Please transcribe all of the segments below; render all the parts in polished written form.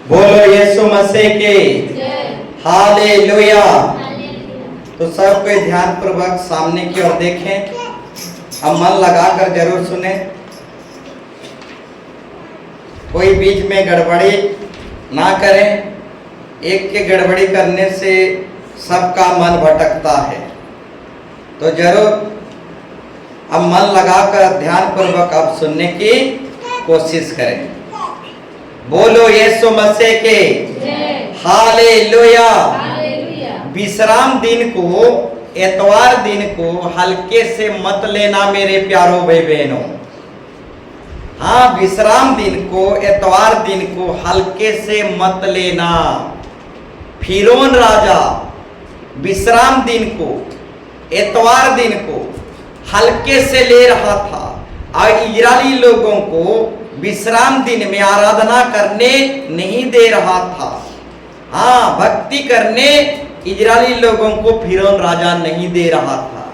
बोलो यीशु मसीह के हालेलुया। तो सब कोई ध्यान पूर्वक सामने की ओर देखें, अब मन लगाकर जरूर सुने। कोई बीच में गड़बड़ी ना करें, एक के गड़बड़ी करने से सबका मन भटकता है। तो जरूर अब मन लगाकर ध्यान पूर्वक अब सुनने की कोशिश करें। बोलो यीशु मसीह के हालेलुया। विश्राम दिन को, एतवार दिन को हल्के से मत लेना मेरे प्यारों भाई बहनों। हाँ, विश्राम दिन को, एतवार दिन को हल्के से मत लेना। फिरौन राजा विश्राम दिन को, एतवार दिन को हल्के से ले रहा था और इजरायली लोगों को विश्राम दिन में आराधना करने नहीं दे रहा था। हाँ, भक्ति करने इजरायली लोगों को फिरौन राजा नहीं दे रहा था।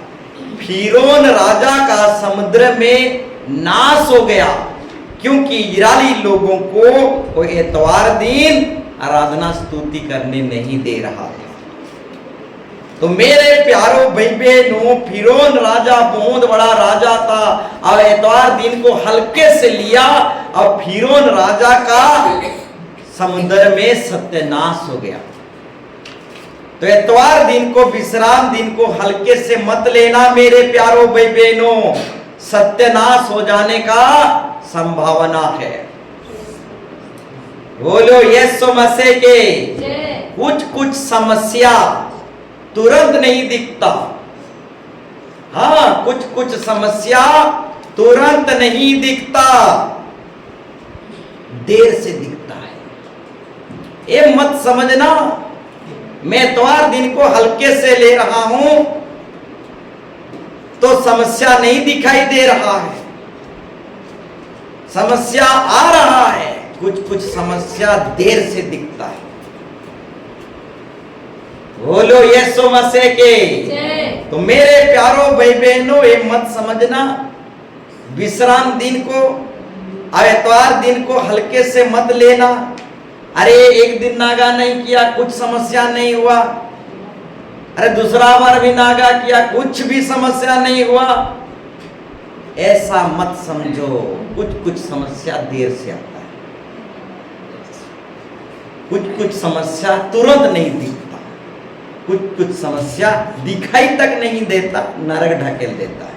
फिरौन राजा का समुद्र में नाश हो गया, क्योंकि इजरायली लोगों को वो एतवार दिन आराधना स्तुति करने नहीं दे रहा था। तो मेरे प्यारों भाई बहनों, फिरौन राजा बहुत बड़ा राजा था और एतवार दिन को हल्के से लिया और फिरौन राजा का समुद्र में सत्यानाश हो गया। तो एतवार दिन को, विश्राम दिन को हल्के से मत लेना मेरे प्यारों भाई बहनों, सत्यानाश हो जाने का संभावना है। बोलो यीशु मसीह के। कुछ समस्या तुरंत नहीं दिखता। हाँ, कुछ समस्या तुरंत नहीं दिखता, देर से दिखता है। ये मत समझना मैं एतवार दिन को हल्के से ले रहा हूं तो समस्या नहीं दिखाई दे रहा है। समस्या आ रहा है, कुछ समस्या देर से दिखता है। बोलो यीशु मसीह के। तो मेरे प्यारों भाई बहनों, ये मत समझना विश्राम दिन को और एतवार दिन को हल्के से मत लेना। अरे एक दिन नागा नहीं किया, कुछ समस्या नहीं हुआ। अरे दूसरा बार भी नागा किया, कुछ भी समस्या नहीं हुआ। ऐसा मत समझो, कुछ समस्या देर से आता है, कुछ समस्या तुरंत नहीं दिखता, कुछ समस्या दिखाई तक नहीं देता, नरक ढकेल देता है।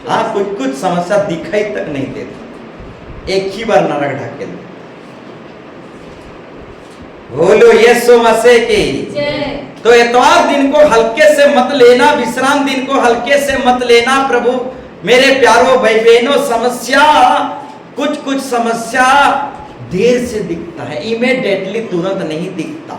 हाँ, कुछ समस्या दिखाई तक नहीं देता, एक ही बार नरक ढकेल देता। बोलो यीशु मसीह की। तो एतवार दिन को हल्के से मत लेना, विश्राम दिन को हल्के से मत लेना। प्रभु मेरे प्यारों भाई बहनों, समस्या कुछ समस्या देर से दिखता है, इमीडिएटली तुरंत नहीं दिखता।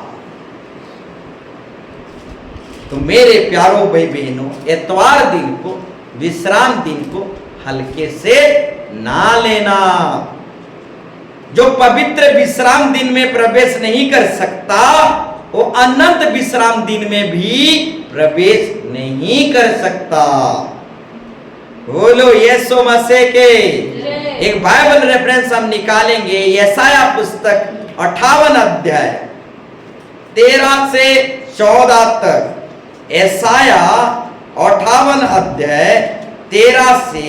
तो मेरे प्यारों भाई बहनों, एतवार दिन को, विश्राम दिन को हल्के से ना लेना। जो पवित्र विश्राम दिन में प्रवेश नहीं कर सकता, वो अनंत विश्राम दिन में भी प्रवेश नहीं कर सकता। बोलो यीशु मसीह के। एक बाइबल रेफरेंस हम निकालेंगे, यशाया पुस्तक 58 अध्याय 13 से 14 तक। यशाया 58 अध्याय 13 से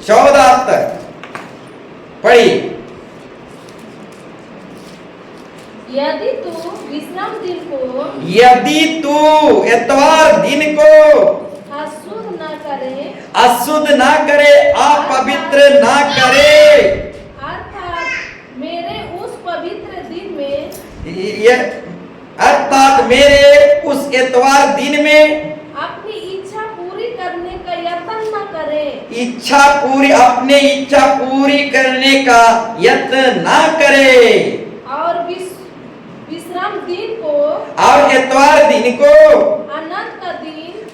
14 तक पढ़िए। यदि तू विश्राम दिन को, यदि तू एतवार दिन को अशुद्ध ना करे, अपवित्र ना करे, अर्थात मेरे उस पवित्र दिन में, अर्थात मेरे उस एतवार दिन में अपनी इच्छा पूरी करने का यत्न न करे, अपने इच्छा पूरी करने का यत्न ना करे, और विश्राम दिन को, और एतवार दिन को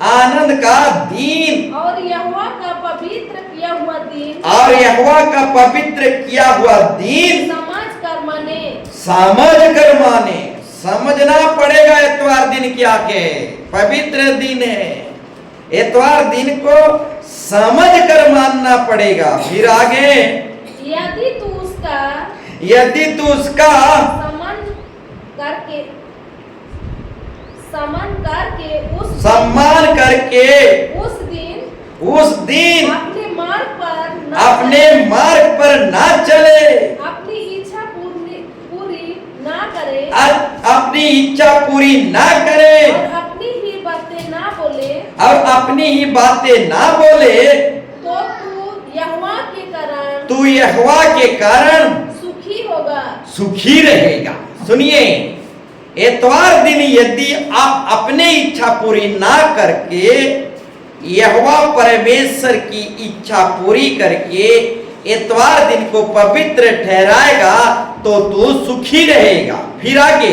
आनंद का दिन, और यहोवा का पवित्र किया हुआ दिन, और यहोवा का पवित्र किया हुआ दिन समझ कर माने। समझना पड़ेगा एतवार दिन क्या के पवित्र दिन है। एतवार दिन को समझ कर मानना पड़ेगा। फिर आगे, यदि तू उसका यदि तू उसका सम्मान करके उस उस दिन अपने मार्ग पर ना चले, अपनी इच्छा पूरी ना करे, अपनी इच्छा पूरी ना करे, और अपनी ही बातें ना बोले, और अपनी ही बातें ना बोले, तो तू यहोवा के कारण सुखी होगा, सुखी रहेगा। सुनिए, इतवार दिन यदि आप अपने इच्छा पूरी ना करके यहोवा परमेश्वर की इच्छा पूरी करके इतवार दिन को पवित्र ठहराएगा तो तू सुखी रहेगा। फिर आगे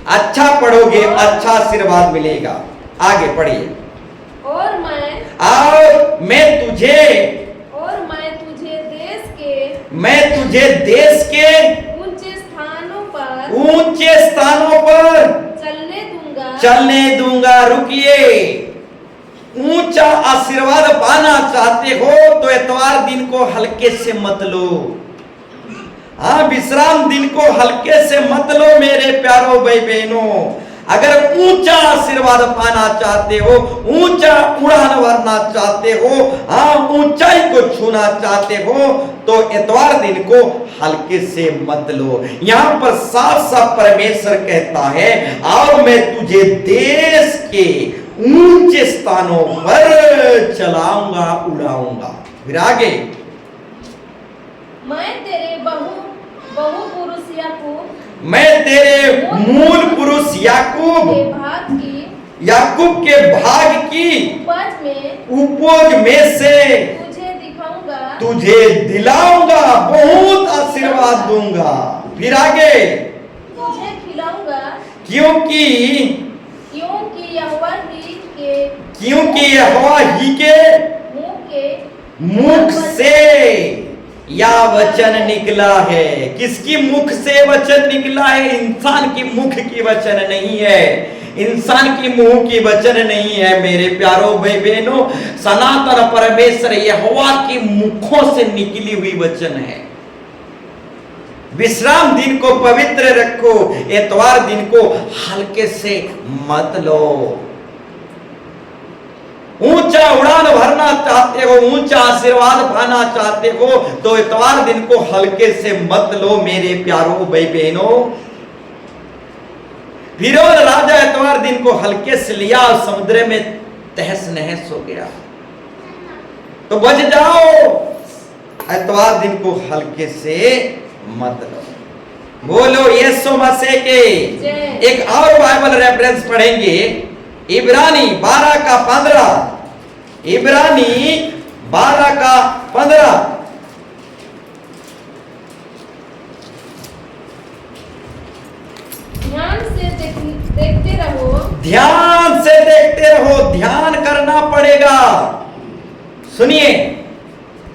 अच्छा पढ़ोगे, अच्छा आशीर्वाद मिलेगा। आगे पढ़िए। और मैं तुझे देश के ऊंचे स्थानों पर चलने दूंगा। रुकिए, ऊंचा आशीर्वाद पाना चाहते हो तो इतवार दिन को हल्के से मत लो। हाँ, विश्राम दिन को हल्के से मत लो मेरे प्यारो भाई बहनों। अगर ऊंचा आशीर्वाद पाना चाहते हो, ऊंचा उड़ान भरना चाहते हो, हाँ ऊंचाई को छूना चाहते हो तो इतवार दिन को हल्के से मत लो। यहां पर साफ साफ परमेश्वर कहता है, और मैं तुझे देश के ऊंचे स्थानों पर चलाऊंगा, उड़ाऊंगा। फिर आगे, मैं तेरे मूल पुरुष याकूब के भाग की उपज में से तुझे दिलाऊंगा, बहुत आशीर्वाद दूंगा। फिर आगे, तुझे खिलाऊंगा, क्योंकि यहोवा ही के मुख से या वचन निकला है। किसकी मुख से वचन निकला है? इंसान की मुख की वचन नहीं है, इंसान की मुंह की वचन नहीं है मेरे प्यारो भाई बहनों। सनातन परमेश्वर यहोवा के मुखों से निकली हुई वचन है। विश्राम दिन को पवित्र रखो, इतवार दिन को हल्के से मत लो। ऊंचा उड़ान भरना चाहते हो, ऊंचा आशीर्वाद पाना चाहते हो तो इतवार दिन को हल्के से मत लो मेरे प्यारो भाई बहनों। फिरौन राजा इतवार दिन को हल्के से लिया और समुद्र में तहस नहस हो गया। तो बच जाओ, इतवार दिन को हल्के से मत लो। बोलो यीशु मसीह के। एक और बाइबल रेफरेंस पढ़ेंगे, इब्रानी 12:15। इब्रानी 12:15। ध्यान से देखते रहो, ध्यान करना पड़ेगा। सुनिए,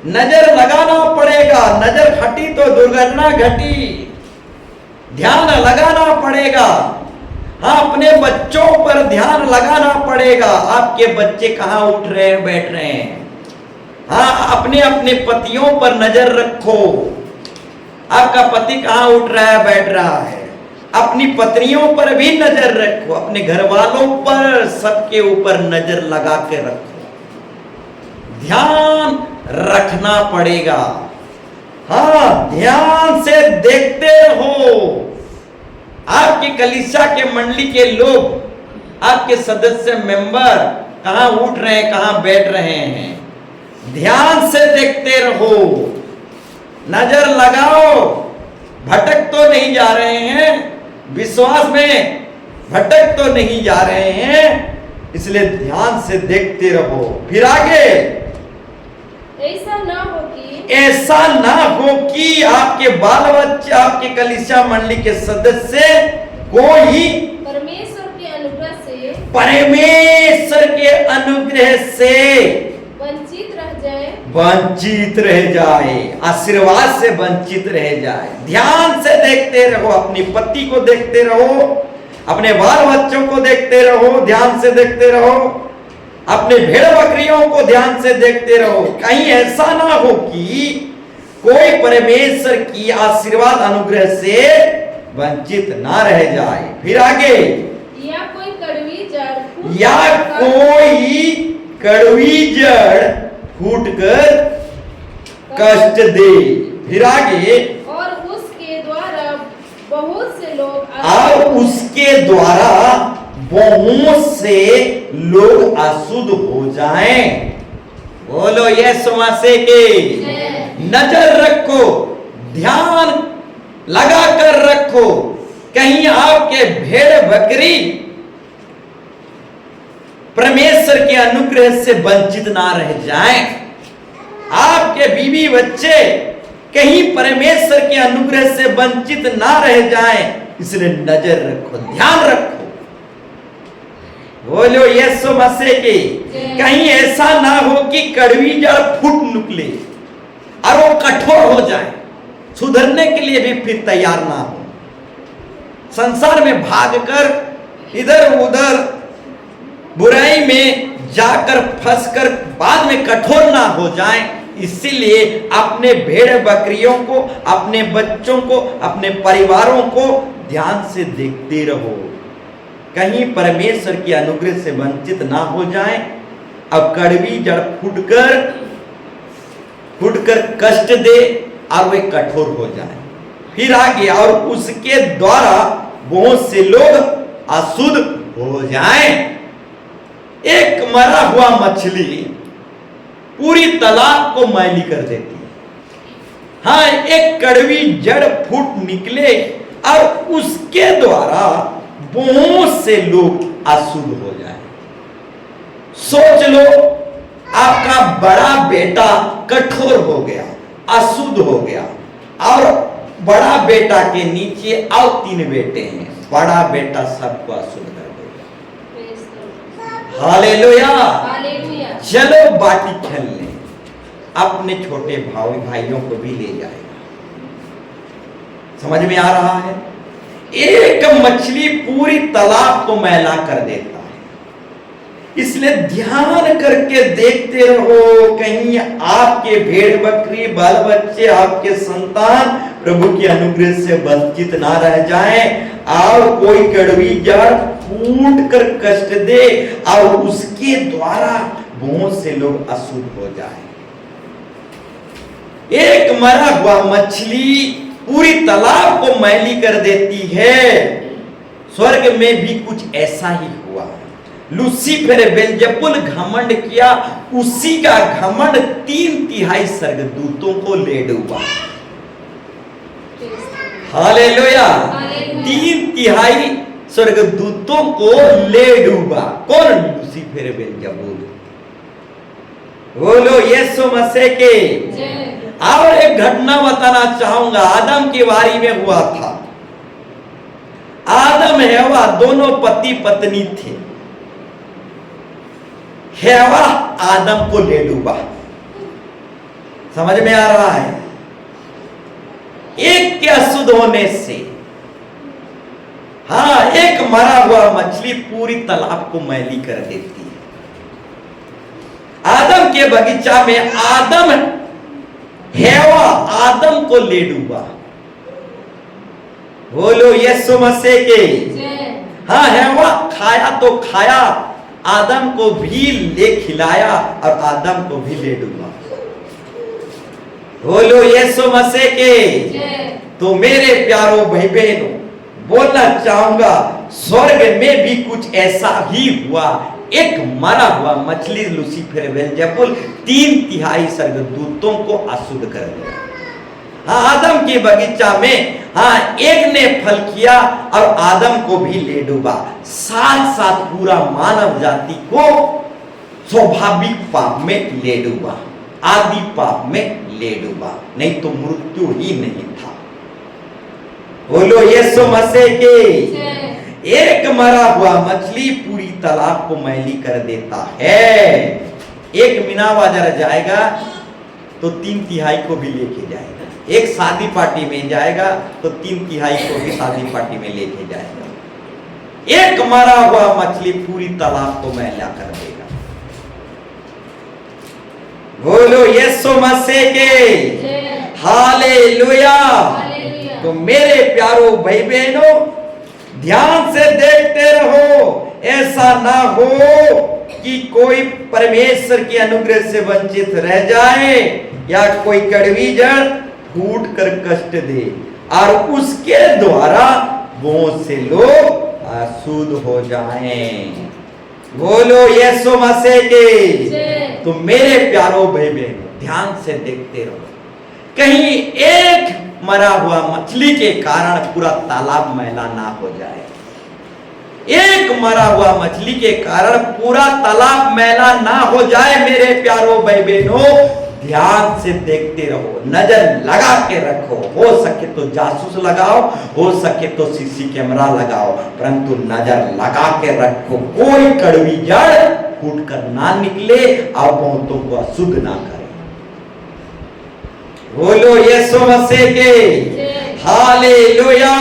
नजर लगाना पड़ेगा, नजर हटी तो दुर्घटना घटी। ध्यान लगाना पड़ेगा। हाँ, अपने बच्चों पर ध्यान लगाना पड़ेगा। आपके बच्चे कहाँ उठ रहे हैं, बैठ रहे हैं। हाँ, अपने अपने पतियों पर नजर रखो। आपका पति कहाँ उठ रहा है, बैठ रहा है। अपनी पत्नियों पर भी नजर रखो, अपने घर वालों पर, सबके ऊपर नजर लगा के रखो। ध्यान रखना पड़ेगा। हाँ, ध्यान से देखते रहो। आपकी कलीसिया के मंडली के लोग, आपके सदस्य मेंबर कहां उठ रहे हैं, कहां बैठ रहे हैं। ध्यान से देखते रहो, नजर लगाओ। भटक तो नहीं जा रहे हैं, विश्वास में भटक तो नहीं जा रहे हैं, इसलिए ध्यान से देखते रहो। फिर आगे, ऐसा ना हो कि आपके बाल बच्चे, आपके कलीसिया मंडली के सदस्य कोई परमेश्वर के अनुग्रह से वंचित रह जाए, आशीर्वाद से वंचित रह जाए। ध्यान से देखते रहो, अपनी पति को देखते रहो, अपने बाल बच्चों को देखते रहो, ध्यान से देखते रहो, अपने भेड़ बकरियों को ध्यान से देखते रहो। कहीं ऐसा ना हो कि कोई परमेश्वर की आशीर्वाद अनुग्रह से वंचित ना रह जाए। फिर आगे, या कोई कड़वी जड़ या कोई कड़वी जड़ फूटकर कष्ट दे। फिर आगे, और उसके द्वारा बहुत से लोग और उसके द्वारा बहुत से लोग अशुद्ध हो जाएं। बोलो यीशु मसीह की। नजर रखो, ध्यान लगा कर रखो, कहीं आपके भेड़ बकरी परमेश्वर के अनुग्रह से वंचित ना रह जाएं। आपके बीवी बच्चे कहीं परमेश्वर के अनुग्रह से वंचित ना रह जाएं, इसलिए नजर रखो, ध्यान रखो। बोलो यीशु मसीह की। कहीं ऐसा ना हो कि कड़वी जड़ फूट निकले और वो कठोर हो जाए, सुधरने के लिए भी फिर तैयार ना हो, संसार में भागकर इधर उधर बुराई में जाकर फंसकर बाद में कठोर ना हो जाएं। इसीलिए अपने भेड़ बकरियों को, अपने बच्चों को, अपने परिवारों को ध्यान से देखते रहो, कहीं परमेश्वर के अनुग्रह से वंचित ना हो जाएं। अब कड़वी जड़ फूटकर कष्ट दे और वे कठोर हो जाएं। फिर आगे, और उसके द्वारा बहुत से लोग अशुद्ध हो जाएं। एक मरा हुआ मछली पूरी तालाब को मैली कर देती है। हाँ, एक कड़वी जड़ फूट निकले और उसके द्वारा बहुत से लोग अशुद्ध हो जाए। सोच लो, आपका बड़ा बेटा कठोर हो गया, अशुद्ध हो गया, और बड़ा बेटा के नीचे और 3 बेटे हैं, बड़ा बेटा सबको अशुद्ध कर देगा। हालेलुया। चलो बाटी खेल ले, अपने छोटे भाइयों को भी ले जाएगा। समझ में आ रहा है? एक मछली पूरी तालाब को मैला कर देता है। इसलिए ध्यान करके देखते रहो, कहीं आपके भेड़ बकरी, बाल बच्चे, आपके संतान प्रभु के अनुग्रह से वंचित ना रह जाएं, और कोई कड़वी जड़ फूट कर कष्ट दे और उसके द्वारा बहुत से लोग अशुद्ध हो जाएं। एक मरा हुआ मछली पूरी तालाब को मैली कर देती है। स्वर्ग में भी कुछ ऐसा ही हुआ। लूसीफर बेल्जेबुल घमंड किया, उसी का घमंड 3/3 स्वर्गदूतों को ले डूबा। हालेलुया। 3/3 स्वर्गदूतों को ले डूबा। कौन? लूसीफर बेल्जेबुल। बोलो यीशु मसीह के। और एक घटना बताना चाहूंगा, आदम की बारी में हुआ था। आदम हेवा दोनों पति पत्नी थे। हेवा आदम को ले डूबा। समझ में आ रहा है? एक के अशुद्ध होने से, हाँ, एक मरा हुआ मछली पूरी तालाब को मैली कर देती है। आदम के बगीचा में हेवा आदम को ले डूबा। बोलो यीशु मसीह के। हाँ, हेवा खाया तो खाया, आदम को भी ले खिलाया और आदम को भी ले डूबा। बोलो यीशु मसीह के। तो मेरे प्यारो भाई बहनों, बोलना चाहूंगा, स्वर्ग में भी कुछ ऐसा ही हुआ। एक मरा हुआ मछली लूसीफर बेल्जेबुल 3/3 स्वर्गदूतों को अशुद्ध कर दिया। हाँ, आदम के बगीचा में, हाँ, एक ने फल किया और आदम को भी ले डूबा। साथ साथ पूरा मानव जाति को स्वाभाविक पाप में ले डूबा, आदि पाप में ले डूबा, नहीं तो मृत्यु ही नहीं था। बोलो यीशु मसीह के। एक मरा हुआ मछली पूरी तालाब को मैली कर देता है। एक मीना बाजार जाएगा तो 3/3 को भी लेके जाएगा। एक शादी पार्टी में जाएगा तो 3/3 को भी शादी पार्टी में लेके जाएगा। एक मरा हुआ मछली पूरी तालाब को मैला कर देगा। बोलो यीशु मसीह के। हालेलुया। हालेलुया। तो मेरे प्यारो भाई बहनों, ध्यान से देखते रहो, ऐसा ना हो कि कोई परमेश्वर के अनुग्रह से वंचित रह जाए या कोई कड़वी जड़ फूट कर कष्ट दे और उसके द्वारा बहुत से लोग अशुद्ध हो जाएं। बोलो यीशु मसीह के। तो मेरे प्यारो भाई बहनों, ध्यान से देखते रहो, कहीं एक मरा हुआ मछली के कारण पूरा तालाब मैला ना हो जाए। एक मरा हुआ मछली के कारण पूरा तालाब मैला ना हो जाए। मेरे प्यारो भाई बहनों, ध्यान से देखते रहो, नजर लगा के रखो। हो सके तो जासूस लगाओ, हो सके तो सीसी कैमरा लगाओ, परंतु नजर लगा के रखो, कोई कड़वी जड़ फूट कर ना निकले और बहुतों को अशुद्ध ना करे। बोलो यीशु मसीह के। हालेलुया।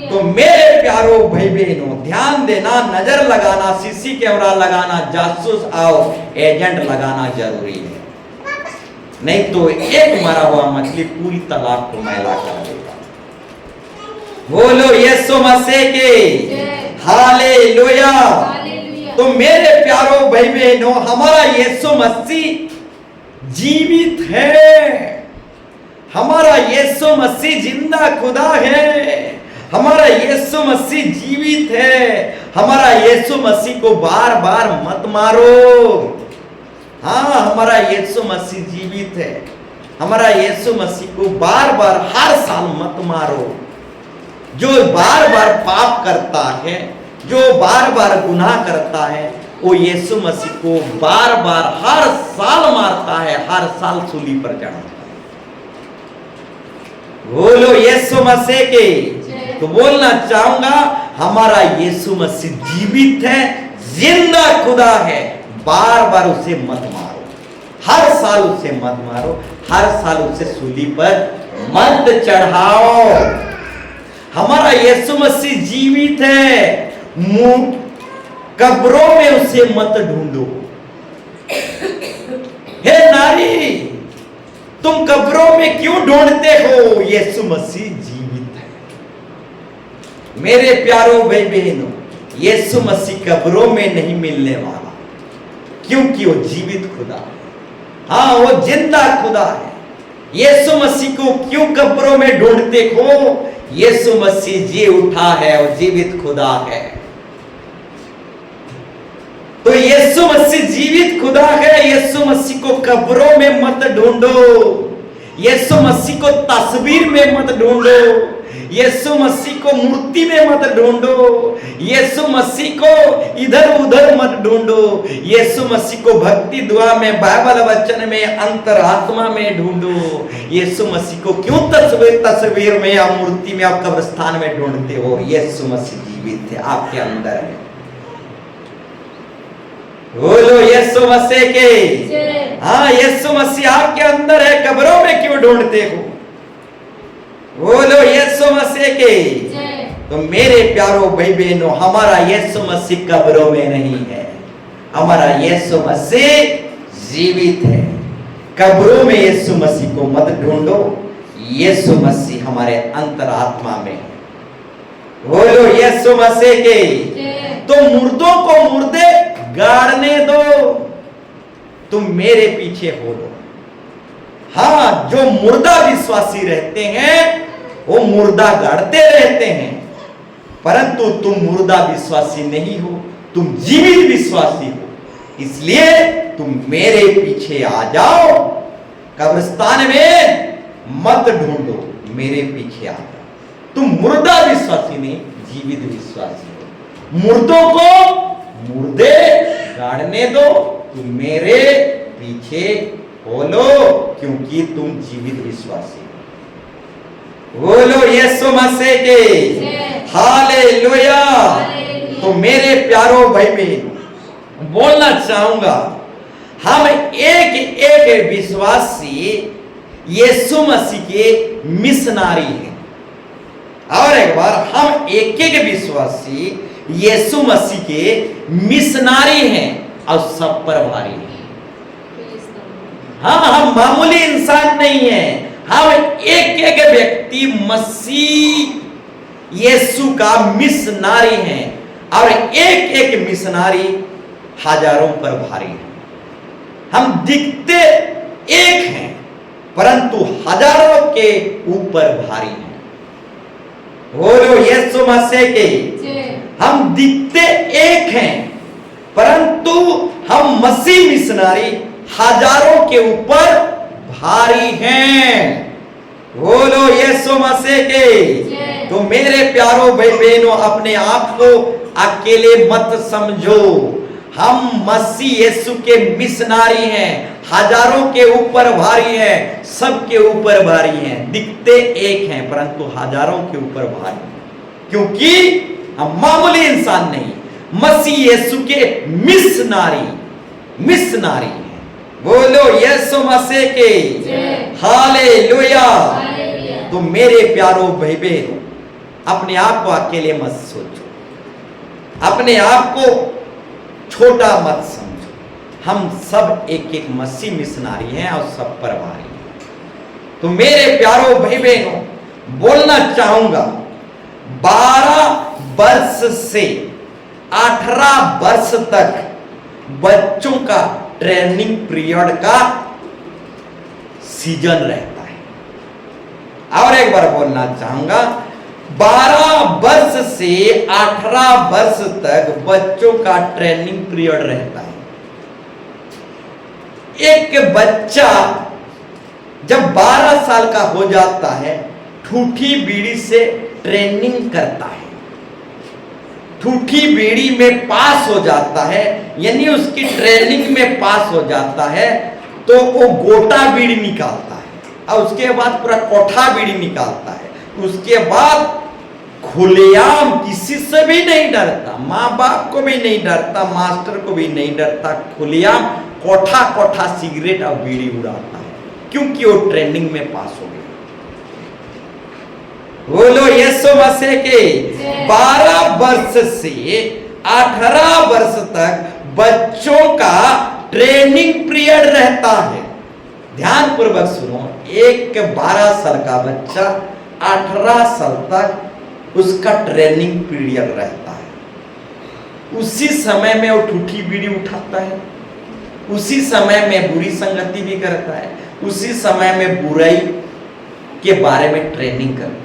तो मेरे प्यारो भाई बहनों, ध्यान देना, नजर लगाना, सीसी कैमरा लगाना, जासूस और एजेंट लगाना जरूरी है, नहीं तो एक मरा हुआ मछली पूरी तालाब को मैला कर देगा। बोलो यीशु मसीह के। हालेलुया। तो मेरे प्यारो भाई बहनों, हमारा यीशु मसीह जीवित है, हमारा यीशु मसीह जिंदा खुदा है, हमारा यीशु मसीह जीवित है। हमारा यीशु मसीह को बार बार मत मारो। हाँ, हमारा यीशु मसीह जीवित है। हमारा यीशु मसीह को बार बार हर साल मत मारो। जो बार बार पाप करता है, जो बार बार गुनाह करता है, वो यीशु मसीह को बार बार हर साल मारता है, हर साल सूली पर चढ़ाता है। बोलो यीशु मसीह के। तो बोलना चाहूंगा, हमारा यीशु मसीह जीवित है, जिंदा खुदा है। बार बार उसे मत मारो, हर साल उसे मत मारो, हर साल उसे सूली पर मत चढ़ाओ। हमारा यीशु मसीह जीवित है, कब्रों में उसे मत ढूंढो। हे नारी, तुम कब्रों में क्यों ढूंढते हो? यीशु मसीह जीवित है। मेरे प्यारो भाई बहनों, यीशु मसीह कब्रों में नहीं मिलने वाला, क्योंकि वो जीवित खुदा है। हाँ, वो जिंदा खुदा है। यीशु मसीह को क्यों कब्रों में ढूंढते हो? यीशु मसीह जी उठा है और जीवित खुदा है। तो यीशु मसीह जीवित खुदा है। यीशु मसीह को कब्रों में मत ढूंढो, यीशु मसीह को तस्वीर में मत ढूंढो, यीशु मसीह को मूर्ति में मत ढूंढो, यीशु मसीह को इधर उधर मत ढूंढो। यीशु मसीह को भक्ति दुआ में, बाइबल वचन में, अंतरात्मा में ढूंढो। यीशु मसीह को क्यों तस्वीर में या मूर्ति में या कब्रिस्तान में ढूंढते हो? यीशु मसीह जीवित है, आपके अंदर है। बोलो यीशु मसीह के। हाँ, यीशु मसीह आपके अंदर है, कब्रों में क्यों ढूंढते हो? बोलो यीशु मसीह के। तो मेरे प्यारो भाई बहनों, हमारा यीशु मसीह कब्रों में नहीं है, हमारा यीशु मसीह जीवित है। कब्रों में यीशु मसीह को मत ढूंढो, यीशु मसीह हमारे अंतरात्मा में है। बोलो यीशु मसीह के। तो मुर्दों को मुर्दे गाड़ने दो, तुम मेरे पीछे हो लो। हाँ, जो मुर्दा विश्वासी रहते हैं वो मुर्दा गाड़ते रहते हैं, परंतु तुम मुर्दा विश्वासी नहीं हो, तुम जीवित विश्वासी हो। इसलिए तुम मेरे पीछे आ जाओ, कब्रिस्तान में मत ढूंढो, मेरे पीछे आ जाओ। तुम मुर्दा विश्वासी नहीं, जीवित विश्वासी हो। मुर्दों को मुर्दे गाड़ने दो, तुम मेरे पीछे बोलो, क्योंकि तुम जीवित विश्वासी हो। बोलो यीशु मसीह के। हालेलुया। तो मेरे प्यारो भाई बहन, बोलना चाहूंगा, हम एक एक विश्वासी यीशु मसीह के मिशनारी हैं। और एक बार, हम एक एक विश्वासी यीशु मसीह के मिशनारी हैं और सब पर भारी हैं। हाँ, हम मामूली इंसान नहीं हैं, हम एक एक व्यक्ति मसीह यीशु का मिशनारी हैं और एक एक मिशनारी हजारों पर भारी है। हम दिखते एक हैं परंतु हजारों के ऊपर भारी हैं। बोलो यीशु मसीह के। हम दिखते एक हैं परंतु हम मसीह मिशनारी हजारों के ऊपर भारी हैं। बोलो यीशु मसीह के। तो मेरे प्यारो भाई बहनों, अपने आप को अकेले मत समझो। हम मसीह यीशु के मिशनारी हैं, हजारों के ऊपर भारी हैं, सबके ऊपर भारी हैं। दिखते एक हैं परंतु हजारों के ऊपर भारी हैं, क्योंकि हम मामूली इंसान नहीं, मसीह यीशु के मिशनारी हैं। बोलो यीशु मसीह के। हालेलुया। तो मेरे प्यारो भाई बहनों, अपने आप को अकेले मत सोचो, अपने आप को छोटा मत समझो। हम सब एक एक मसीह मिशनारी हैं और सब पर भारी हैं। तो मेरे प्यारो भाई बहनों, बोलना चाहूंगा 12 वर्ष से 18 वर्ष तक बच्चों का ट्रेनिंग पीरियड का सीजन रहता है। और एक बार बोलना चाहूंगा 12 वर्ष से 18 वर्ष तक बच्चों का ट्रेनिंग पीरियड रहता है। एक बच्चा जब 12 साल का हो जाता है, ठूठी बीड़ी से ट्रेनिंग करता है, ठूठी बीड़ी में पास हो जाता है, यानी उसकी ट्रेनिंग में पास हो जाता है, तो वो गोटा बीड़ी निकालता है और उसके बाद पूरा कोठा बीड़ी निकालता है। उसके बाद खुलेआम किसी से भी नहीं डरता, माँ बाप को भी नहीं डरता, मास्टर को भी नहीं डरता, खुलेआम कोठा कोठा सिगरेट और बीड़ी उड़ाता है, क्योंकि वो ट्रेनिंग में पास हो गया। बोलो यीशु मसीह के। 12 वर्ष से 18 वर्ष तक बच्चों का ट्रेनिंग पीरियड रहता है। ध्यान पूर्वक सुनो, एक 12 साल का बच्चा 18 साल तक उसका ट्रेनिंग पीरियड रहता है। उसी समय में वो ठूठी बीड़ी उठाता है, उसी समय में बुरी संगति भी करता है, उसी समय में बुराई के बारे में ट्रेनिंग करता है।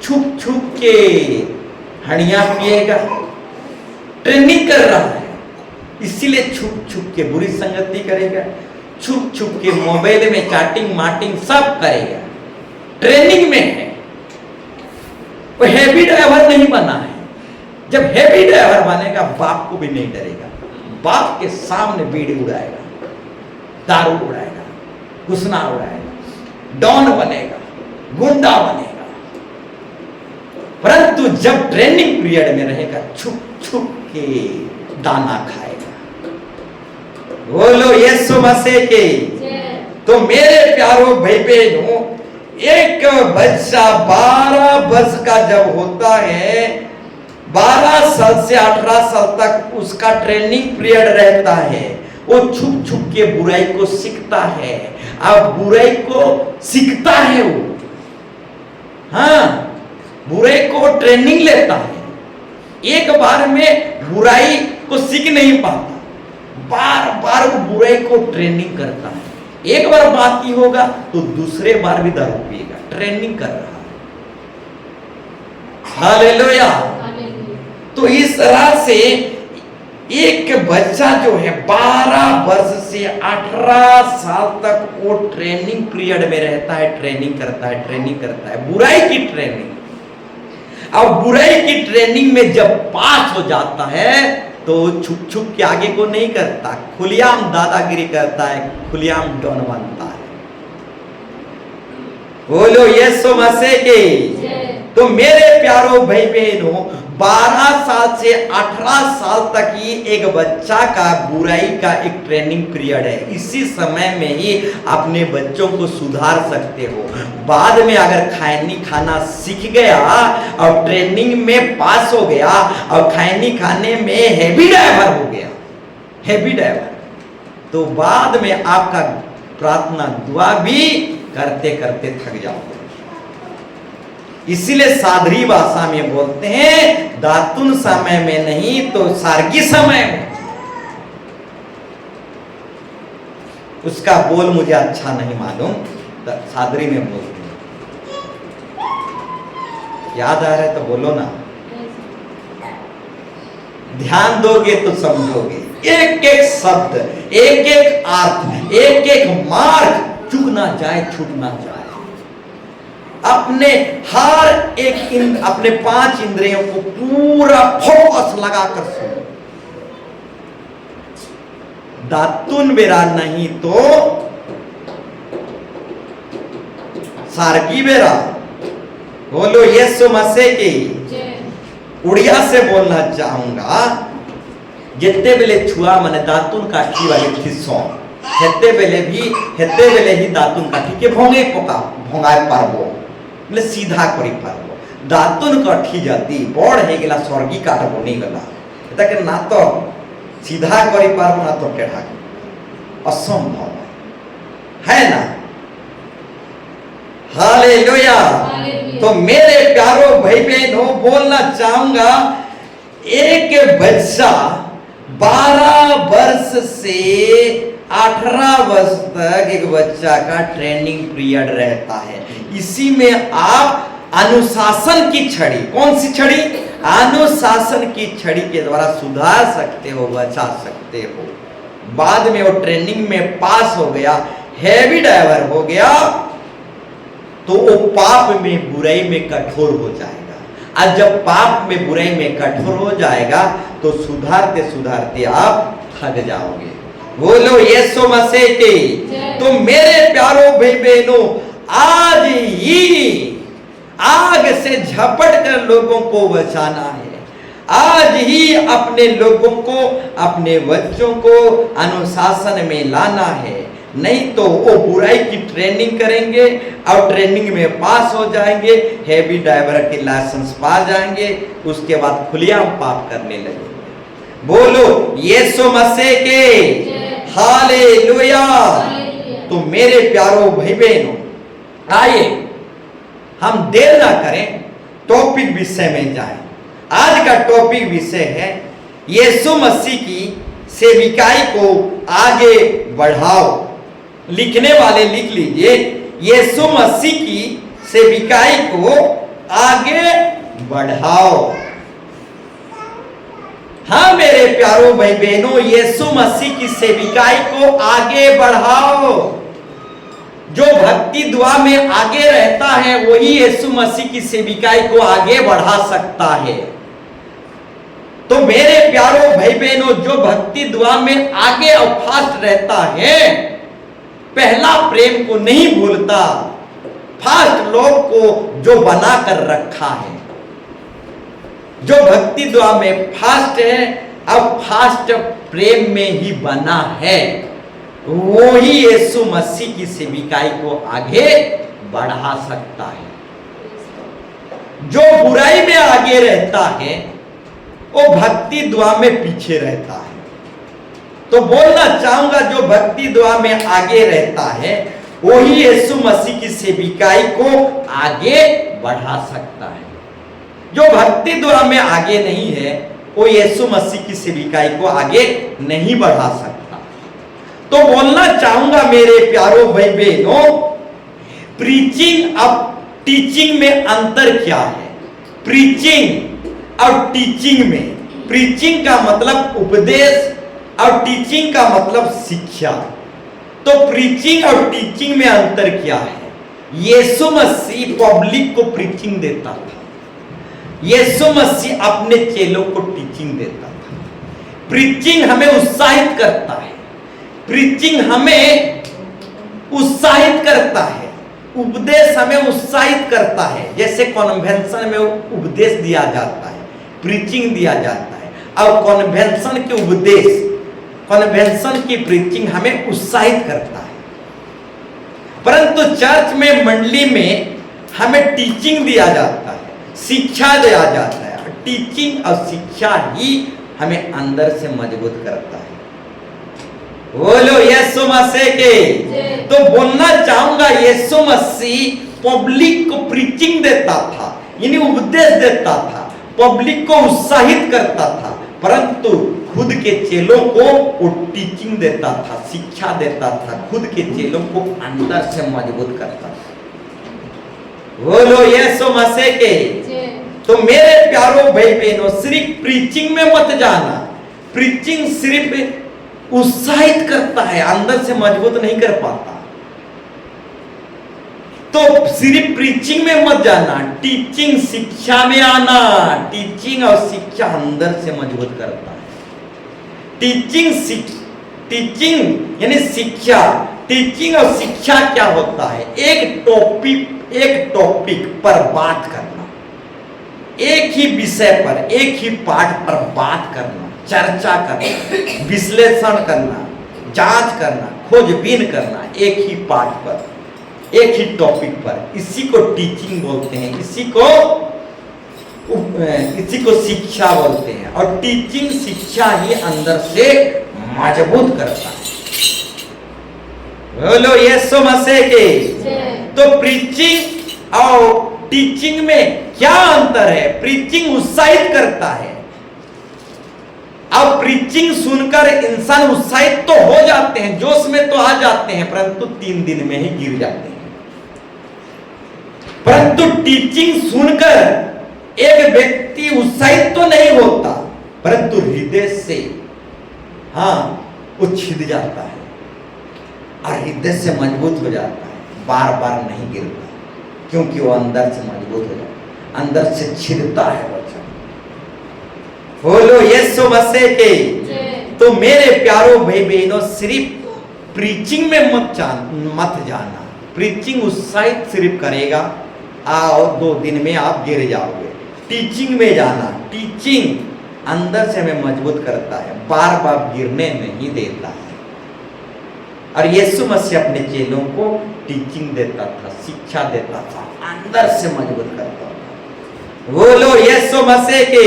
छुप छुप के हड़ियां पिएगा, ट्रेनिंग कर रहा है, इसीलिए छुप छुप के बुरी संगति करेगा, छुप छुप के मोबाइल में चैटिंग माटिंग सब करेगा, ट्रेनिंग में है। वो हैवी ड्राइवर नहीं बना है। जब हैवी ड्राइवर बनेगा बाप को भी नहीं डरेगा, बाप के सामने बीड़ी उड़ाएगा, दारू उड़ाएगा, घुसना उड़ाएगा, डॉन बनेगा, गुंडा बनेगा। परंतु जब ट्रेनिंग पीरियड में रहेगा, छुप छुप के दाना खाएगा। बोलो यीशु मसीह के। तो मेरे प्यारो भाई बहनों, एक बच्चा 12 वर्ष का जब होता है, 12 साल से 18 साल तक उसका ट्रेनिंग पीरियड रहता है। वो छुप छुप के बुराई को सीखता है, अब बुराई को सीखता है वो, हाँ, बुराई को ट्रेनिंग लेता है। एक बार में बुराई को सीख नहीं पाता, बार बार वो बुराई को ट्रेनिंग करता है। एक बार बात की होगा तो दूसरे बार भी दारू पिएगा, ट्रेनिंग कर रहा है। हालेलुया। तो इस तरह से एक बच्चा जो है 12 वर्ष से 18 साल तक वो ट्रेनिंग पीरियड में रहता है, ट्रेनिंग करता है, बुराई की ट्रेनिंग। अब बुराई की ट्रेनिंग में जब पास हो जाता है तो छुप छुप के आगे को नहीं करता, खुलेआम दादागिरी करता है, खुलेआम डॉन बनता है। बोलो यीशु मसीह के। तो मेरे प्यारो भाई बहनों, 12 साल से 18 साल तक ही एक बच्चा का बुराई का एक ट्रेनिंग पीरियड है। इसी समय में ही अपने बच्चों को सुधार सकते हो। बाद में अगर खैनी खाना सीख गया और ट्रेनिंग में पास हो गया और खैनी खाने में हैवी ड्राइवर हो गया, हैवी ड्राइवर, तो बाद में आपका प्रार्थना दुआ भी करते करते थक जाओगे। इसीलिए सादरी भाषा में बोलते हैं दातुन समय में नहीं तो सार्गी समय में। उसका बोल मुझे अच्छा नहीं मालूम, सादरी में बोलते हैं। याद आ रहा है तो बोलो ना, ध्यान दोगे तो समझोगे। एक एक शब्द, एक एक अर्थ, एक एक मार्ग चूक ना जाए, छूट ना जाए। अपने हर एक अपने 5 इंद्रियों को पूरा फोकस लगाकर सुनो। दातुन बेरा नहीं तो सार्गी बेरा। बोलो यीशु मसीह की। उड़िया से बोलना चाहूंगा, जितने बेले छुआ माने दातुन काठी वाले थिसो हेते बेले ही दातुन काठी के भोंगे पका भोंगाय पारबो मतलब सीधा करी पारबो। दातुन काठी जदी बड़ हे गेला स्वर्गी काट बनी गला एटा के ना तो सीधा करी पारबो ना तो टेढ़ा, असंभव है ना। हालेलुया। तो मेरे प्यारो भाई बहनों, बोलना चाहूंगा, एक बच्चा 12 वर्ष से 18 वर्ष तक एक बच्चा का ट्रेनिंग पीरियड रहता है। इसी में आप अनुशासन की छड़ी, कौन सी छड़ी? अनुशासन की छड़ी के द्वारा सुधार सकते हो, बचा सकते हो। बाद में वो ट्रेनिंग में पास हो गया, हैवी ड्राइवर हो गया, तो वो पाप में बुराई में कठोर हो जाएगा। और जब पाप में बुराई में कठोर हो जाएगा तो सुधारते सुधारते आप थक जाओगे। बोलो यीशु मसीह की। तो मेरे प्यारो भाई बहनों, आज ही आग से झपट कर लोगों को बचाना है। आज ही अपने लोगों को, अपने बच्चों को अनुशासन में लाना है। नहीं तो वो बुराई की ट्रेनिंग करेंगे और ट्रेनिंग में पास हो जाएंगे, हैवी ड्राइवर के लाइसेंस पा जाएंगे, उसके बाद खुलेआम पाप करने लगेंगे। बोलो यीशु मसीह के। हालेलुया। तो मेरे प्यारो भाई बहनों, आइए हम देर ना करें, टॉपिक विषय में जाएं। आज का टॉपिक विषय है यीशु मसीह की सेविकाई को आगे बढ़ाओ। लिखने वाले लिख लीजिए, यीशु मसीह की सेविकाई को आगे बढ़ाओ। हाँ मेरे प्यारो भाई बहनों, यीशु मसीह की सेविकाई को आगे बढ़ाओ। जो भक्ति दुआ में आगे रहता है वही यीशु मसीह की सेविकाई को आगे बढ़ा सकता है। तो मेरे प्यारो भाई बहनों, जो भक्ति दुआ में आगे और फास्ट रहता है, पहला प्रेम को नहीं भूलता, फास्ट लोग को जो बना कर रखा है, जो भक्ति दुआ में फास्ट है अब फास्ट प्रेम में ही बना है, वो ही यीशु मसीह की सेविकाई को आगे बढ़ा सकता है। जो बुराई में आगे रहता है वो भक्ति दुआ में पीछे रहता है। तो बोलना चाहूंगा, जो भक्ति दुआ में आगे रहता है वही यीशु मसीह की सेविकाई को आगे बढ़ा सकता है। जो भक्ति दुआ में आगे नहीं है वो यीशु मसीह की सेविकाई को आगे नहीं बढ़ा सकता। तो बोलना चाहूंगा मेरे प्यारो भाई बहनों, प्रीचिंग और टीचिंग में अंतर क्या है? प्रीचिंग और टीचिंग में, प्रीचिंग का मतलब उपदेश और टीचिंग का मतलब शिक्षा। तो प्रीचिंग और टीचिंग में अंतर क्या है? यीशु मसीह पब्लिक को प्रीचिंग देता था, यीशु मसीह अपने चेलों को टीचिंग देता था। प्रीचिंग हमें उत्साहित करता है, प्रीचिंग हमें उत्साहित करता है, उपदेश हमें उत्साहित करता है। जैसे कॉन्वेंशन में उपदेश दिया जाता है, प्रीचिंग दिया जाता है, और कॉन्वेंशन के उपदेश, कॉन्वेंशन की प्रीचिंग हमें उत्साहित करता है। परंतु चर्च में, मंडली में हमें टीचिंग दिया जाता है, शिक्षा दिया जाता है। टीचिंग और शिक्षा ही हमें अंदर से मजबूत करता है। बोलो यीशु मसीह के। जय। तो बोलना चाहूंगा यीशु मसीह पब्लिक को प्रीचिंग देता था, यानी उपदेश देता था, पब्लिक को उत्साहित करता था, परंतु खुद के चेलों को वो टीचिंग देता था, शिक्षा देता था, खुद के चेलों को अंदर से मजबूत करता था। बोलो यीशु मसीह के। जय। तो मेरे प्यारों भाई बहनों, सिर्फ प्रीचिंग में मत जाना। प्रीचिंग सिर्फ उत्साहित करता है, अंदर से मजबूत नहीं कर पाता। तो सिर्फ प्रीचिंग में मत जाना, टीचिंग शिक्षा में आना। टीचिंग और शिक्षा अंदर से मजबूत करता है। टीचिंग यानी शिक्षा। टीचिंग और शिक्षा क्या होता है? एक टॉपिक पर बात करना, एक ही विषय पर, एक ही पाठ पर बात करना, चर्चा करना, विश्लेषण करना, जांच करना, खोजबीन करना, एक ही पाठ पर, एक ही टॉपिक पर। इसी को टीचिंग बोलते हैं, इसी को शिक्षा बोलते हैं। और टीचिंग शिक्षा ही अंदर से मजबूत करता है। बोलो यीशु मसीह के। तो प्रीचिंग और टीचिंग में क्या अंतर है? प्रीचिंग उत्साहित करता है। अब प्रीचिंग सुनकर इंसान उत्साहित तो हो जाते हैं, जोश में तो आ जाते हैं, परंतु 3 दिन में ही गिर जाते हैं। परंतु टीचिंग सुनकर एक व्यक्ति उत्साहित तो नहीं होता, परंतु हृदय से वो छिद जाता है और हृदय से मजबूत हो जाता है, बार बार नहीं गिरता, क्योंकि वो अंदर से मजबूत हो जाता है, अंदर से छिदता है वचन। बोलो यीशु मसीह के। तो मेरे प्यारों भाई बहनों, सिर्फ प्रीचिंग में मत जाना। प्रीचिंग उत्साहित सिर्फ करेगा, आओ 2 दिन में आप गिर जाओगे। टीचिंग में जाना, टीचिंग अंदर से हमें मजबूत करता है, बार बार गिरने नहीं देता है। और यीशु मसीह अपने चेलों को टीचिंग देता था, शिक्षा देता था, अंदर से मजबूत करता था। बोलो यीशु मसीह के।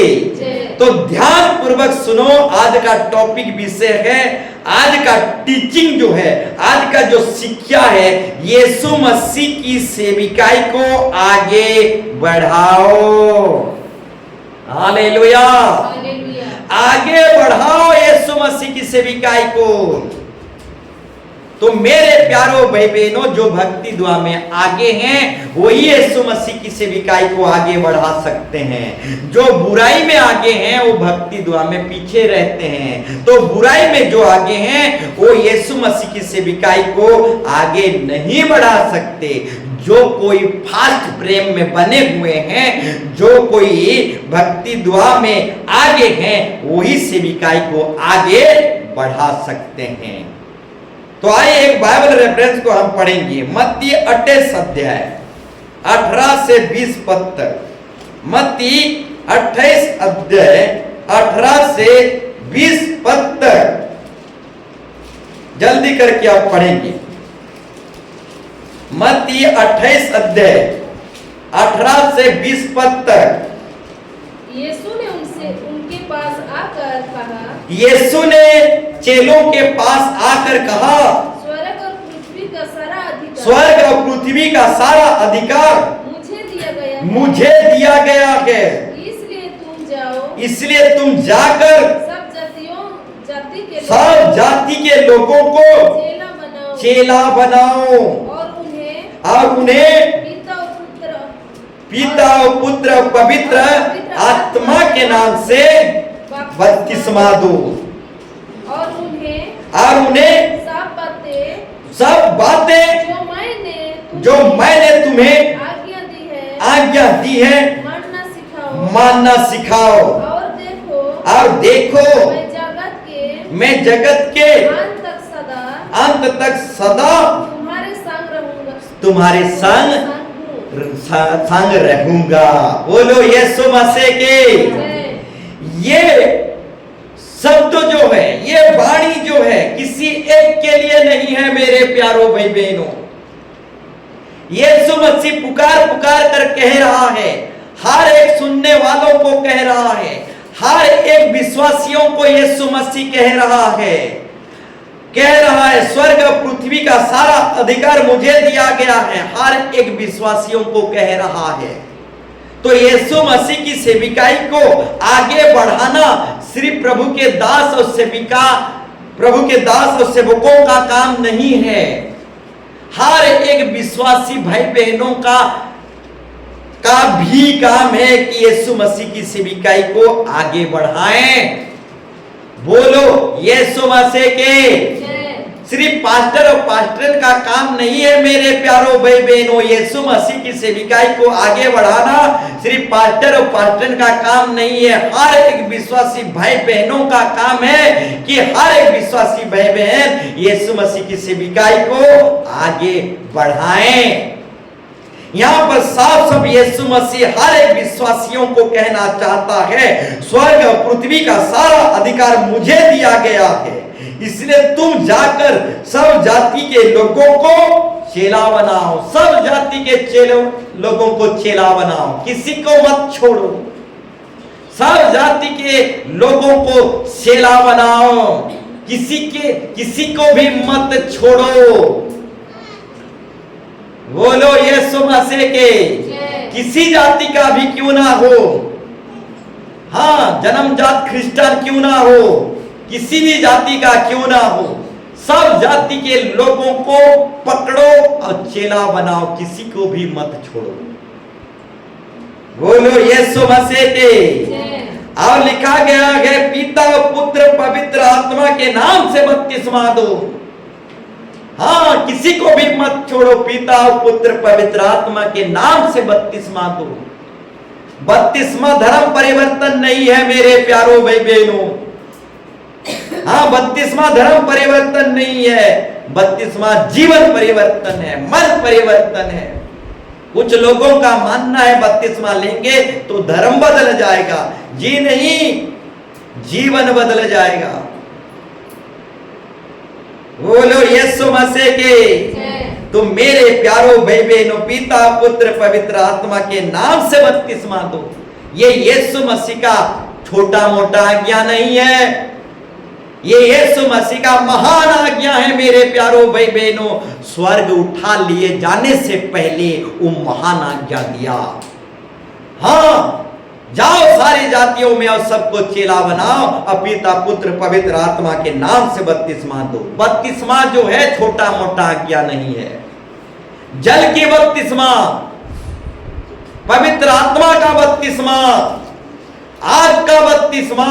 तो ध्यान पूर्वक सुनो, आज का टॉपिक विषय है, आज का टीचिंग जो है, आज का जो शिक्षा है, यीशु मसीह की सेविकाई को आगे बढ़ाओ। हालेलुया। आगे बढ़ाओ यीशु मसीह की सेविकाई को। तो मेरे प्यारों भाई बहनों, जो भक्ति दुआ में आगे हैं वही यीशु मसीह की सेविकाई को आगे बढ़ा सकते हैं। जो बुराई में आगे हैं वो भक्ति दुआ में पीछे रहते हैं। तो बुराई में जो आगे हैं वो यीशु मसीह की सेविकाई को आगे नहीं बढ़ा सकते। जो कोई फास्ट प्रेम में बने हुए हैं, जो कोई भक्ति दुआ में आगे हैं, वही सेविकाई को आगे बढ़ा सकते हैं। तो आइए एक बाइबल रेफरेंस को हम पढ़ेंगे। मत्ती 28 अध्याय 18 से 20 पद तक। मत्ती 28 अध्याय 18 से 20 पद तक जल्दी करके आप पढ़ेंगे। मत्ती 28 अध्याय 18 से 20 पद तक। यीशु ने उनके पास आकर कहा, यीशु ने चेलों के पास आकर कहा, स्वर्ग और पृथ्वी का सारा अधिकार, स्वर्ग और पृथ्वी का सारा अधिकार मुझे दिया गया है। इसलिए तुम जाओ, इसलिए तुम जाकर सब जाति के लोगों को चेला बनाओ और उन्हें पिता और पुत्र और पवित्र आत्मा के नाम से बपतिस्मा दो और उन्हें सब बातें जो मैंने तुम्हें आज्ञा दी है मानना सिखाओ। और देखो मैं जगत के अंत तक सदा तुम्हारे संग रहूंगा। बोलो यीशु मसीह के। ये शब्द जो है, ये वाणी जो है, किसी एक के लिए नहीं है मेरे प्यारों भाई बहनों। यीशु मसीह पुकार पुकार कर कह रहा है, हर एक सुनने वालों को कह रहा है, हर एक विश्वासियों को यीशु मसीह कह रहा है। कह रहा है स्वर्ग और पृथ्वी का सारा अधिकार मुझे दिया गया है, हर एक विश्वासियों को कह रहा है। तो यीशु मसीह की सेविकाई को आगे बढ़ाना सिर्फ प्रभु के दास और सेविका, प्रभु के दास और सेवकों का काम नहीं है, हर एक विश्वासी भाई बहनों का भी काम है कि यीशु मसीह की सेविकाई को आगे बढ़ाएं। बोलो यीशु मसीह के। सिर्फ पास्टर और पास्टर का काम नहीं है मेरे प्यारो भाई बहनों, यीशु मसीह की सेविकाई को आगे बढ़ाना सिर्फ पास्टर और पास्टर का काम नहीं है, हर एक विश्वासी भाई बहनों का काम है कि हर एक विश्वासी भाई बहन यीशु मसीह की सेविकाई को आगे बढ़ाएं। यहां पर साफ साफ यीशु मसीह हर एक विश्वासियों को कहना चाहता है स्वर्ग और पृथ्वी का सारा अधिकार मुझे दिया गया है, इसलिए तुम जाकर सब जाति के लोगों को चेला बनाओ, सब जाति के लोगों को चेला बनाओ, किसी को मत छोड़ो, सब जाति के लोगों को चेला बनाओ, किसी को भी मत छोड़ो। बोलो यीशु मसीह के। किसी जाति का भी क्यों ना हो, हाँ जन्मजात क्रिश्चियन क्यों ना हो, किसी भी जाति का क्यों ना हो, सब जाति के लोगों को पकड़ो और चेला बनाओ, किसी को भी मत छोड़ो। बोलो यीशु मसीह के। और लिखा गया है पिता पुत्र पवित्र आत्मा के नाम से बपतिस्मा दो, हाँ किसी को भी मत छोड़ो, पिता पुत्र पवित्र आत्मा के नाम से बपतिस्मा दो। बपतिस्मा धर्म परिवर्तन नहीं है मेरे प्यारो भाई बहनों, हाँ बपतिस्मा धर्म परिवर्तन नहीं है, बपतिस्मा जीवन परिवर्तन है, मन परिवर्तन है। कुछ लोगों का मानना है बपतिस्मा लेंगे तो धर्म बदल जाएगा, जी नहीं, जीवन बदल जाएगा। बोलो यीशु मसीह के। तो मेरे प्यारो भाई बहनों पिता पुत्र पवित्र आत्मा के नाम से बपतिस्मा दो, ये यीशु मसीह का छोटा मोटा आज्ञा नहीं है, ये यीशु मसीह का महान आज्ञा है मेरे प्यारो भाई बहनों। स्वर्ग उठा लिए जाने से पहले वो महान आज्ञा दिया, हाँ जाओ सारी जातियों में और सबको चेला बनाओ और पिता पुत्र पवित्र आत्मा के नाम से बपतिस्मा दो। बपतिस्मा जो है छोटा मोटा आज्ञा नहीं है, जल की बपतिस्मा, पवित्र आत्मा का बपतिस्मा, आग का बपतिस्मा,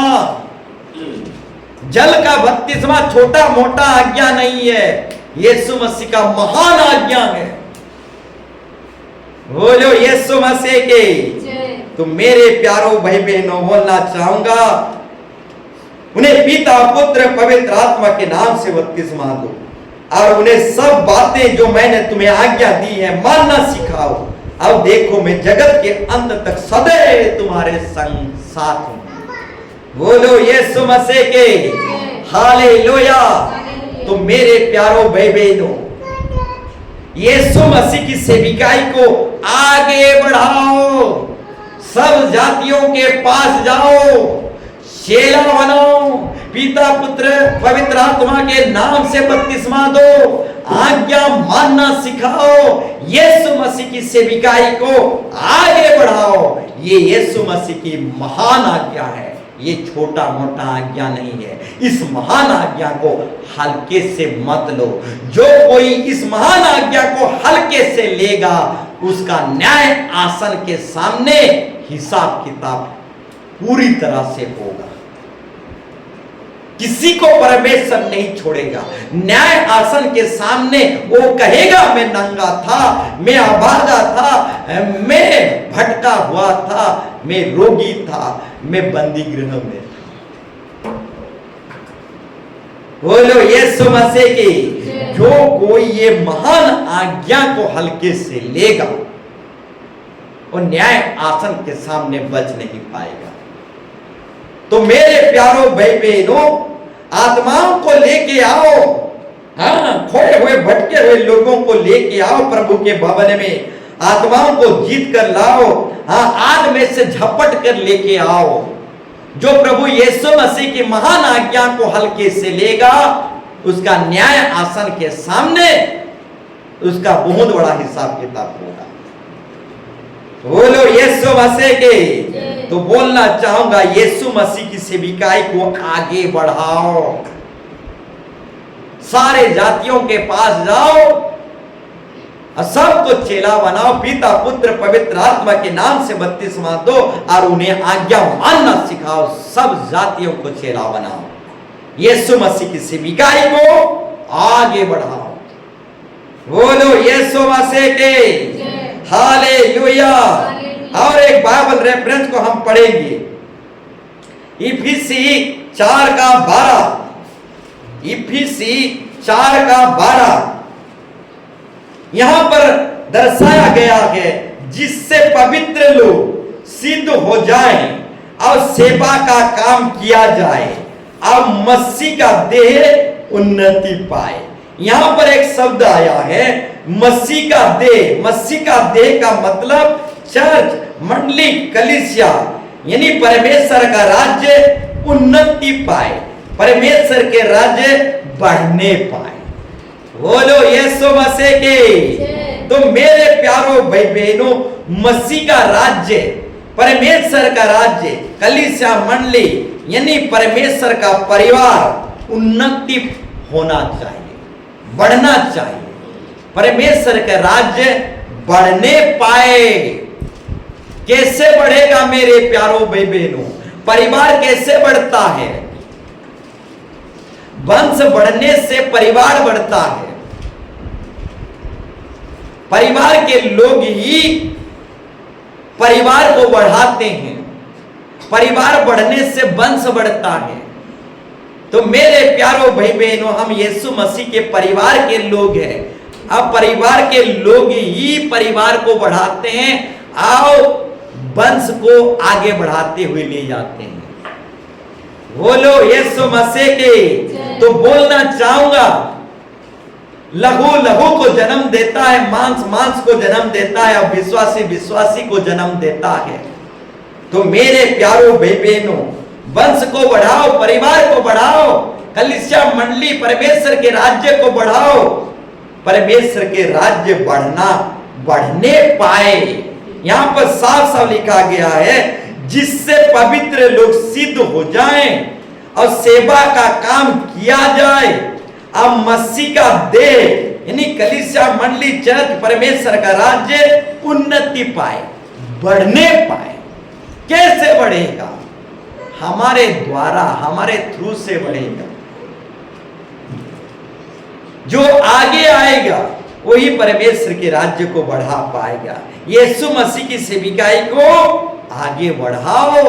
जल का बपतिस्मा छोटा मोटा आज्ञा नहीं है, यीशु मसीह का महान आज्ञा है। बोलो यीशु मसीह के। तो मेरे प्यारो भाई बहनों बोलना चाहूंगा उन्हें पिता पुत्र पवित्र आत्मा के नाम से बपतिस्मा दो और उन्हें सब बातें जो मैंने तुम्हें आज्ञा दी है मानना सिखाओ, अब देखो मैं जगत के अंत तक सदैव तुम्हारे संग साथ हूं। बोलो यीशु मसीह के। हालेलुया। तो मेरे प्यारो भाई बहनों यीशु मसीह की सेविकाई को आगे बढ़ाओ, सब जातियों के पास जाओ, चेला बनाओ, पिता पुत्र पवित्र आत्मा के नाम से बपतिस्मा दो, आज्ञा मानना सिखाओ, यीशु मसीह की सेविकाई को आगे बढ़ाओ। ये यीशु मसीह की महान आज्ञा है, ये छोटा मोटा आज्ञा नहीं है। इस महान आज्ञा को हल्के से मत लो, जो कोई इस महान आज्ञा को हल्के से लेगा उसका न्याय आसन के सामने हिसाब किताब पूरी तरह से होगा। किसी को परमेश्वर नहीं छोड़ेगा। न्याय आसन के सामने वो कहेगा मैं नंगा था, मैं अभागा था, मैं भटका हुआ था, मैं रोगी था, मैं बंदी गृह में था। बोलो यीशु मसीह की। जो कोई ये महान आज्ञा को हल्के से लेगा और न्याय आसन के सामने बच नहीं पाएगा। तो मेरे प्यारो भाई बहनों आत्माओं को लेके आओ, हाँ खोए हुए भटके हुए लोगों को लेके आओ प्रभु के भवन में, आत्माओं को जीत कर लाओ, हाँ आग में से झपट कर लेके आओ। जो प्रभु यीशु मसीह की महान आज्ञा को हल्के से लेगा उसका न्याय आसन के सामने उसका बहुत बड़ा हिसाब किताब होगा। बोलो यीशु मसीह के। तो बोलना चाहूंगा यीशु मसीह की सेविकाई को आगे बढ़ाओ, सारे जातियों के पास जाओ और सबको चेला बनाओ, पिता पुत्र पवित्र आत्मा के नाम से बपतिस्मा दो और उन्हें आज्ञा मानना सिखाओ, सब जातियों को चेला बनाओ, यीशु मसीह की सेविकाई को आगे बढ़ाओ। बोलो यीशु मसीह के। हालेलुया। और एक बाइबल रेफरेंस को हम पढ़ेंगे, इफिसी 4:12। इफिसी 4:12 यहां पर दर्शाया गया है, जिससे पवित्र लोग सिद्ध हो जाएं और सेवा का काम किया जाए और मसीह का देह उन्नति पाए। यहां पर एक शब्द आया है मसीह का देह। मसीह का देह का मतलब चर्च, मंडली, कलीसिया, यानी परमेश्वर का राज्य उन्नति पाए, परमेश्वर के राज्य बढ़ने पाए। बोलो यीशु मसीह के। तो मेरे प्यारो भाई बहनों, मसीह का राज्य, परमेश्वर का राज्य, कलीसिया, मंडली, यानी परमेश्वर का परिवार उन्नति होना चाहिए, बढ़ना चाहिए, परमेश्वर का राज्य बढ़ने पाए। कैसे बढ़ेगा मेरे प्यारो भाई बहनों? परिवार कैसे बढ़ता है? वंश बढ़ने से परिवार बढ़ता है। परिवार के लोग ही परिवार को बढ़ाते हैं, परिवार बढ़ने से वंश बढ़ता है। तो मेरे प्यारो भाई बहनों, हम यीशु मसीह के परिवार के लोग हैं। अब परिवार के लोग ही परिवार को बढ़ाते हैं और वंश को आगे बढ़ाते हुए ले जाते हैं। बोलो यीशु मसीह के। तो बोलना चाहूंगा, लहू लहू को जन्म देता है, मांस मांस को जन्म देता है और विश्वासी विश्वासी को जन्म देता है। तो मेरे प्यारो भाई बहनों, वंश को बढ़ाओ, परिवार को बढ़ाओ, कलीसिया, मंडली, परमेश्वर के राज्य को बढ़ाओ, परमेश्वर के राज्य बढ़ने पाए। यहां पर साफ साफ लिखा गया है, जिससे पवित्र लोग सिद्ध हो जाएं और सेवा का काम किया जाए और मसीह का देह यानी कलीसिया, मंडली, चर्च, परमेश्वर का राज्य उन्नति पाए, बढ़ने पाए। कैसे बढ़ेगा? हमारे द्वारा, हमारे थ्रू से बढ़ेगा। जो आगे आएगा वही परमेश्वर के राज्य को बढ़ा पाएगा। यीशु मसीह की सेविकाई को आगे बढ़ाओ।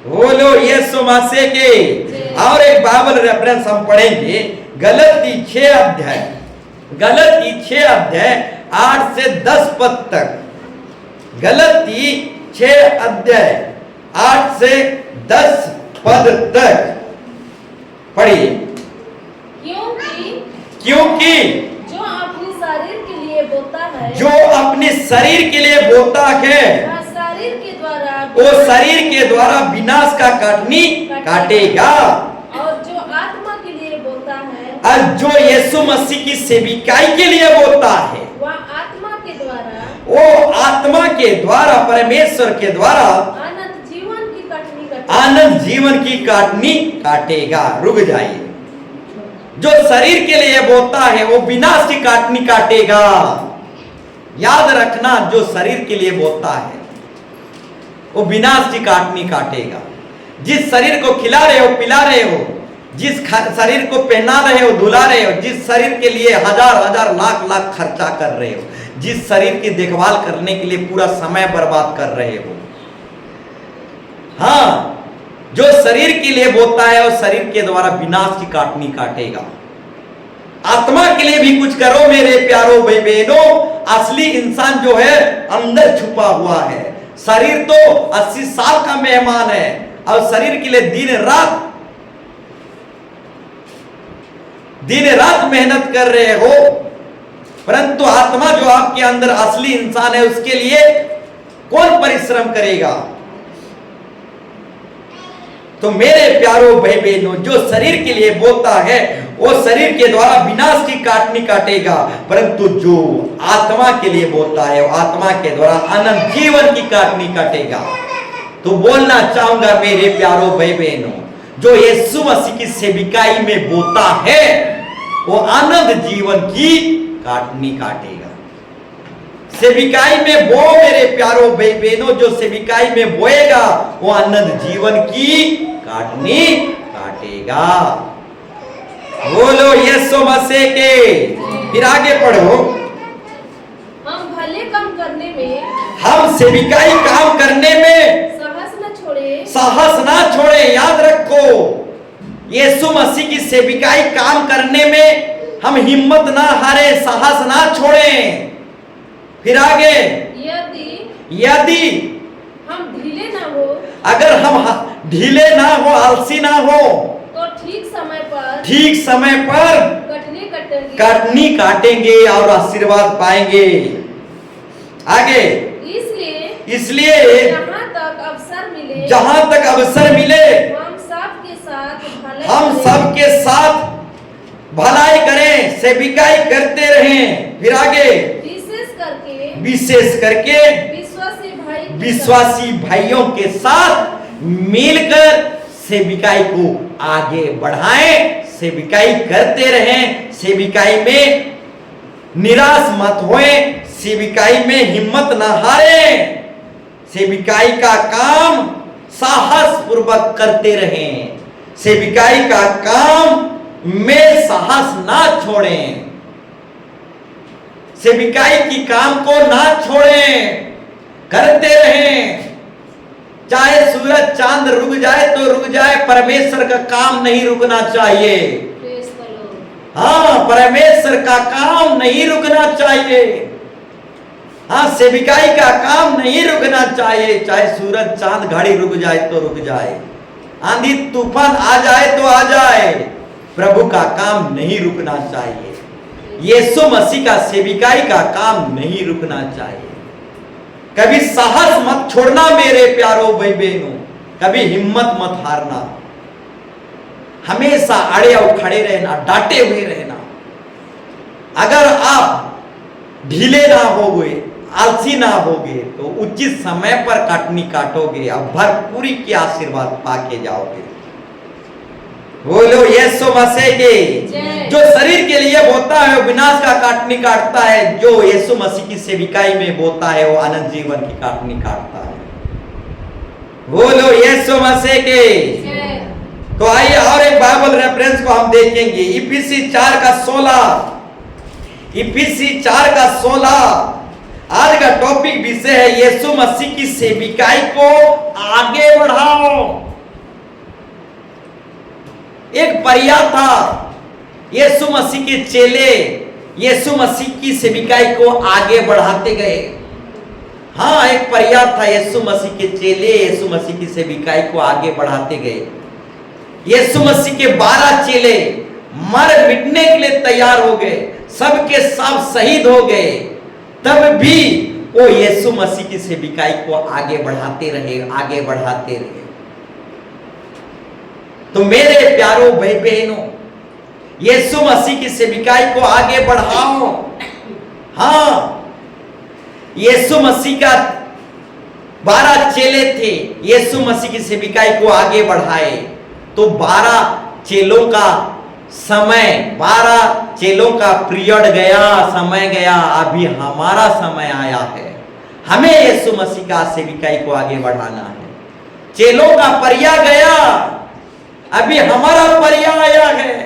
बोलो यीशु मसीह के। और एक बाइबल रेफरेंस हम पढ़ेंगे, गलती 6 अध्याय, गलती 6 अध्याय 8 से 10 पद तक। गलती 6 अध्याय 8 से 10 पद तक पढ़िए। क्योंकि जो अपने शरीर के लिए बोता है, जो अपने शरीर के लिए बोता है, शरीर के द्वारा, वो शरीर के द्वारा विनाश का कटनी काटेगा। और जो आत्मा के लिए बोता है, और जो यीशु मसीह की सेविकाई के लिए बोता है, वह आत्मा के द्वारा, वो आत्मा के द्वारा, परमेश्वर के द्वारा अनंत जीवन की कटनी काटेगा। आनंद जीवन की काटनी काटेगा। रुक जाइए। जो शरीर के लिए बोता है वो विनाश की काटनी काटेगा। याद रखना, जो शरीर के लिए बोता है वो विनाश की काटनी काटेगा। जिस शरीर को खिला रहे हो, पिला रहे हो, जिस शरीर को पहना रहे हो, धुला रहे हो, जिस शरीर के लिए हजार हजार लाख लाख खर्चा कर रहे हो, जिस शरीर की देखभाल करने के लिए पूरा समय बर्बाद कर रहे हो, हाँ, जो शरीर के लिए बोता है वो शरीर के द्वारा विनाश की काटनी काटेगा। आत्मा के लिए भी कुछ करो मेरे प्यारो भाई बहनों। असली इंसान जो है अंदर छुपा हुआ है। शरीर तो 80 साल का मेहमान है और शरीर के लिए दिन रात मेहनत कर रहे हो, परंतु आत्मा जो आपके अंदर असली इंसान है उसके लिए कौन परिश्रम करेगा? तो मेरे प्यारो भाई बहनों, जो शरीर के लिए बोता है वो शरीर के द्वारा विनाश की काटनी काटेगा, परंतु जो आत्मा के लिए बोता है वो आत्मा के द्वारा अनंत जीवन की काटनी काटेगा। तो बोलना चाहूंगा मेरे प्यारो भाई बहनों, जो यीशु मसीह की सेविकाई में बोता है वो अनंत जीवन की काटनी काटेगा। सेविकाई में बो मेरे प्यारो भाई बहनों, जो सेविकाई में बोएगा वो अनंत जीवन की काटनी काटेगा। बोलो यीशु मसीह के। फिर आगे पढ़ो। हम भले काम करने में, हम सेविकाई काम करने में साहस न छोड़े, साहस ना छोड़े। याद रखो, यीशु मसीह की सेविकाई काम करने में हम हिम्मत ना हारे, साहस ना छोड़ें। फिर आगे, यदि हम ढीले ना हो, अगर हम ढीले ना हो, आलसी ना हो, तो ठीक समय पर कटनी काटेंगे और आशीर्वाद पाएंगे। आगे, इसलिए जहां तक अवसर मिले हम सबके साथ भलाई करें, सेविकाई करते रहें। फिर आगे, विशेष करके विश्वासी भाइयों के साथ मिलकर सेविकाई को आगे बढ़ाएं, सेविकाई करते रहें। सेविकाई में निराश मत होए, सेविकाई में हिम्मत न हारें, सेविकाई का काम साहस पूर्वक करते रहें, सेविकाई का काम में साहस ना छोड़ें, सेविकाई की काम को ना छोड़ें, करते रहें। चाहे सूरज चांद रुक जाए तो रुक जाए, परमेश्वर का काम नहीं रुकना चाहिए। हाँ, परमेश्वर का काम नहीं रुकना चाहिए। हाँ, सेविकाई का काम नहीं रुकना चाहिए। चाहे सूरज चांद घड़ी रुक जाए तो रुक जाए, आंधी तूफान आ जाए तो आ जाए, प्रभु का काम नहीं रुकना चाहिए। यीशु मसीह का सेविकाई का काम नहीं रुकना चाहिए। कभी साहस मत छोड़ना मेरे प्यारो भाई बहनों, कभी हिम्मत मत हारना, हमेशा अड़े और खड़े रहना, डांटे हुए रहना। अगर आप ढीले ना होगे, आलसी ना होगे, तो उचित समय पर काटनी काटोगे और भरपूरी के आशीर्वाद पाके जाओगे। बोलो यीशु मसीह के। जो शरीर के लिए बोता है वो विनाश का काटनी काटता है, जो यीशु मसीह की सेविकाई में बोता है वो अनंत जीवन की काटनी काटता है। बोलो यीशु मसीह के। तो आइए और एक बाइबल रेफरेंस को हम देखेंगे, इफिसी 4:16। इफिसी 4:16 आज का टॉपिक विषय है यीशु मसीह की सेविकाई को आगे बढ़ाओ। एक पर्याय था, यीशु मसीह के चेले यीशु मसीह की सेविकाई को आगे बढ़ाते गए। हाँ, एक पर्याय था, यीशु मसीह के चेले यीशु मसीह की सेविकाई को आगे बढ़ाते गए। यीशु मसीह के 12 चेले मर मिटने के लिए तैयार हो गए, सबके सब शहीद हो गए, तब भी वो यीशु मसीह की सेविकाई को आगे बढ़ाते रहे, आगे बढ़ाते रहे। तो मेरे प्यारो भाई बहनों, यीशु मसीह की सेविकाई को आगे बढ़ाओ। हाँ, यीशु मसीह का 12 चेले थे, यीशु मसीह की सेविकाई को आगे बढ़ाए। तो 12 चेलों का समय, 12 चेलों का पीरियड गया, समय गया, अभी हमारा समय आया है। हमें यीशु मसीह का सेविकाई को आगे बढ़ाना है। चेलों का पर्याय गया, अभी हमारा पर्याय आया है।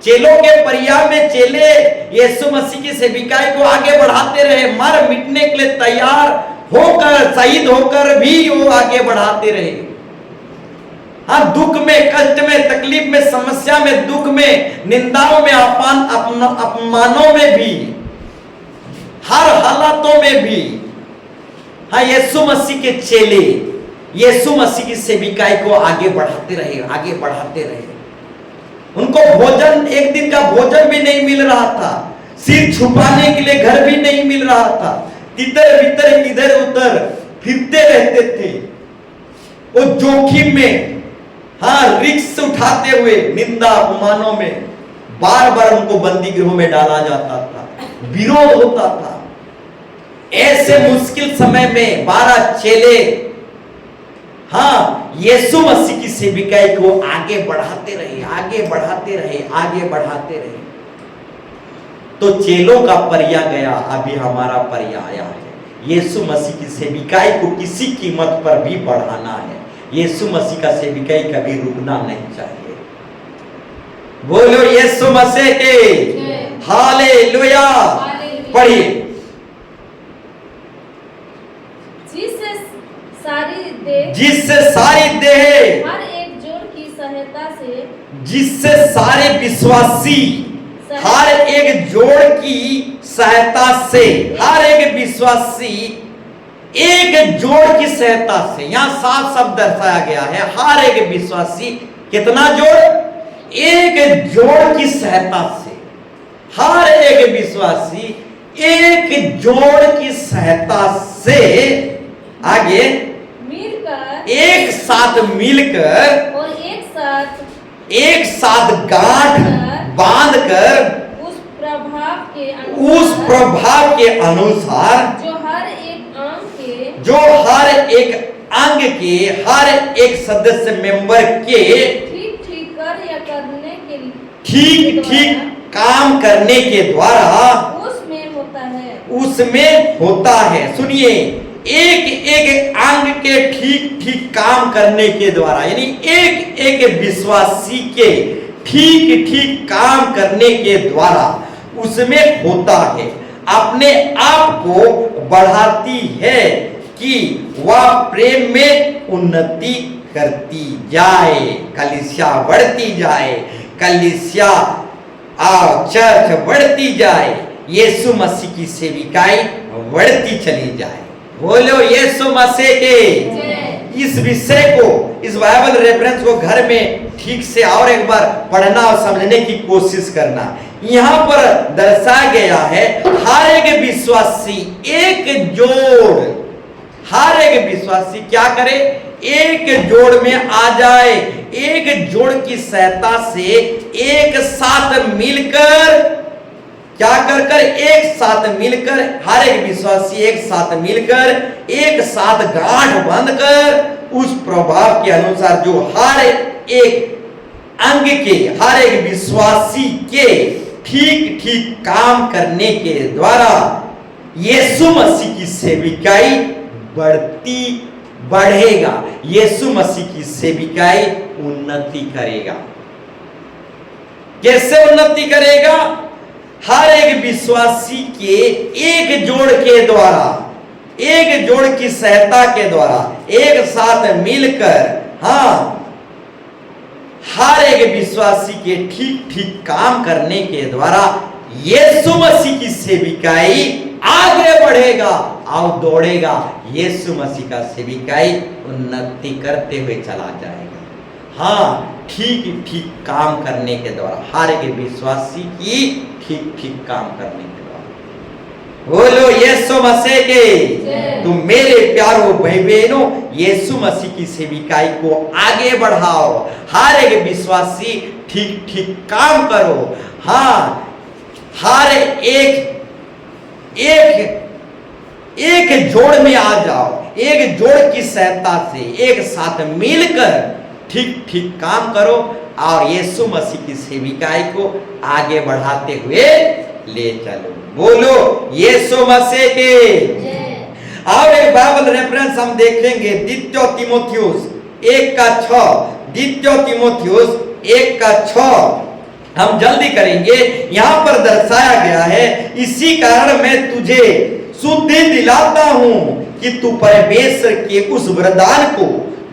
चेलों के पर्याय में चेले यीशु मसीह की सेविकाई को आगे बढ़ाते रहे, मर मिटने के लिए तैयार होकर, शहीद होकर भी वो आगे बढ़ाते रहे। हाँ, दुख में, कष्ट में, तकलीफ में, समस्या में, दुख में, निंदाओं में, अपमानों में भी, हर हालातों में भी, हाँ, यीशु मसीह के चेले यीशु मसीह की सेविकाई को आगे बढ़ाते रहे, आगे बढ़ाते रहे। उनको भोजन, एक दिन का भोजन भी नहीं मिल रहा था, सिर छुपाने के लिए घर भी नहीं मिल रहा था, तितर बितर इधर उधर फिरते रहते थे। वो जोखिम में हाँ, रिक्स उठाते हुए निंदा अपमानों में बार बार उनको बंदी गृह में डाला जाता था, विरोध होता था। ऐसे मुश्किल समय में 12 चेले हाँ यीशु मसीह की सेविकाई को आगे बढ़ाते रहे, आगे बढ़ाते रहे, आगे बढ़ाते रहे। तो चेलों का पर्याय गया, अभी हमारा पर्याय आया है। यीशु मसीह की सेविकाई को किसी कीमत पर भी बढ़ाना है। यीशु मसीह का सेविकाई कभी रुकना नहीं चाहिए। बोलो यीशु मसीह के हालेलुया। पढ़िए। जिससे सारी देह हर एक जोड़ की सहायता से, जिससे सारे विश्वासी हर एक जोड़ की सहायता से, हर एक विश्वासी एक जोड़ की सहायता से, यहां साफ साफ दर्शाया गया है, हर एक विश्वासी कितना जोड़? एक जोड़ की सहायता से, हर एक विश्वासी एक जोड़ की सहायता से आगे मिलकर, एक साथ मिलकर और एक साथ गांठ बांधकर उस प्रभाव के अनुसार जो हर एक अंग के हर एक सदस्य मेंबर के ठीक ठीक काम करने के द्वारा उसमें होता है। सुनिए, एक एक अंग के ठीक ठीक काम करने के द्वारा, यानी एक एक विश्वासी के ठीक ठीक काम करने के द्वारा उसमें होता है, अपने आप को बढ़ाती है कि वह प्रेम में उन्नति करती जाए, कलीसिया बढ़ती जाए, कलीसिया चर्च बढ़ती जाए, यीशु मसीह की सेविकाई बढ़ती चली जाए। बोलो यीशु मसीह के। इस विषय को, इस बाइबल रेफरेंस को घर में ठीक से और एक बार पढ़ना और समझने की कोशिश करना। यहां पर दर्शाया गया है हर एक विश्वासी एक जोड़, हर एक विश्वासी क्या करे? एक जोड़ में आ जाए, एक जोड़ की सहायता से एक साथ मिलकर क्या कर एक साथ मिलकर, हर एक विश्वासी एक साथ मिलकर एक साथ गांठ बांधकर उस प्रभाव के अनुसार जो हर एक अंग के, हर एक विश्वासी के ठीक ठीक काम करने के द्वारा यीशु मसीह की सेविकाई बढ़ेगा, यीशु मसीह की सेविकाई उन्नति करेगा। कैसे उन्नति करेगा? हर एक विश्वासी के एक जोड़ के द्वारा, एक जोड़ की सहायता के द्वारा एक साथ मिलकर, हाँ, हर एक विश्वासी के ठीक ठीक काम करने के द्वारा यीशु मसीह की सेविकाई आगे बढ़ेगा और दौड़ेगा। यीशु मसीह का सेविकाई उन्नति करते हुए चला जाएगा। हाँ, ठीक ठीक काम करने के द्वारा, हर एक विश्वासी की ठीक ठीक काम करने के द्वारा। बोलो यीशु मसीह के। तुम मेरे प्यारो भाई बहनों, यीशु मसीह की सेविकाई को आगे बढ़ाओ, हर एक विश्वासी ठीक ठीक काम करो। हाँ, हर एक जोड़ में आ जाओ, एक जोड़ की सहायता से एक साथ मिलकर ठीक ठीक काम करो और यीशु मसीह की सेविकाई को आगे बढ़ाते हुए ले चलो। बोलो यीशु मसीह के। और एक बाइबल रेफरेंस हम देखेंगे, द्वितीय तीमुथियुस 1:6, द्वितीय तीमुथियुस 1:6 हम जल्दी करेंगे। यहां पर दर्शाया गया है, इसी कारण मैं तुझे शुद्धि दिलाता हूं कि तू परमेश्वर के उस वरदान को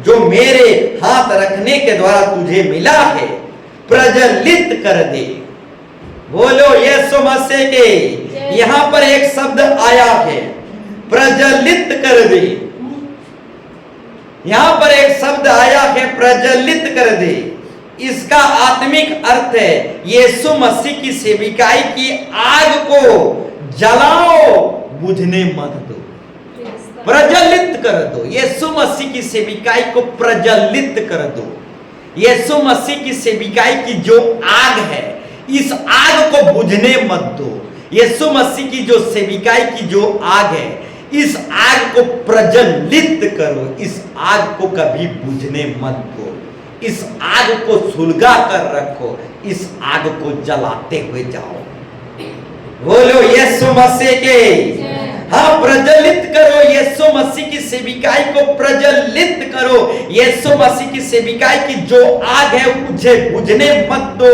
जो मेरे हाथ रखने के द्वारा तुझे मिला है प्रज्वलित कर दे। बोलो यीशु मसीह के। यहां पर एक शब्द आया है, प्रज्वलित कर दे। यहां पर एक शब्द आया है, प्रज्वलित कर दे। इसका आत्मिक अर्थ है यीशु मसीह की सेविकाई की आग को जलाओ, बुझने मत दो, प्रज्वलित कर दो। यीशु मसीह की सेविकाई को प्रज्वलित कर दो। यीशु मसीह की सेविकाई की जो आग है, इस आग को बुझने मत दो। यीशु मसीह की जो सेविकाई की जो आग है, इस आग को प्रज्वलित करो, इस आग को कभी बुझने मत दो, इस आग को सुलगा कर रखो, इस आग को जलाते हुए जाओ। बोलो यीशु मसीह के। हाँ, प्रज्वलित करो, यीशु मसीह की सेविकाई को प्रज्वलित करो। यीशु मसीह की सेविकाई की जो आग है उसे बुझने मत दो,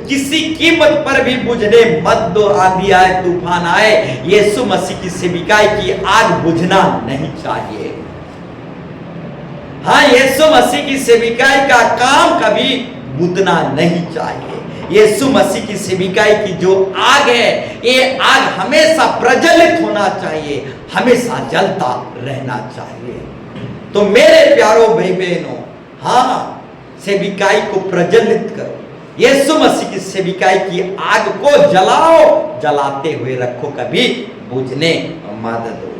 किसी कीमत पर भी बुझने मत दो। आंधी आए, तूफान आए, यीशु मसीह की सेविकाई की आग बुझना नहीं चाहिए। हाँ, यीशु मसीह की सेविकाई का काम कभी बुझना नहीं चाहिए। यीशु मसीह की सेविकाई की जो आग है, ये आग हमेशा प्रज्वलित होना चाहिए, हमेशा जलता रहना चाहिए। तो मेरे प्यारो भाई बहनों, हाँ, सेविकाई को प्रज्वलित करो, यीशु मसीह की सेविकाई की आग को जलाओ, जलाते हुए रखो, कभी बुझने मत दो।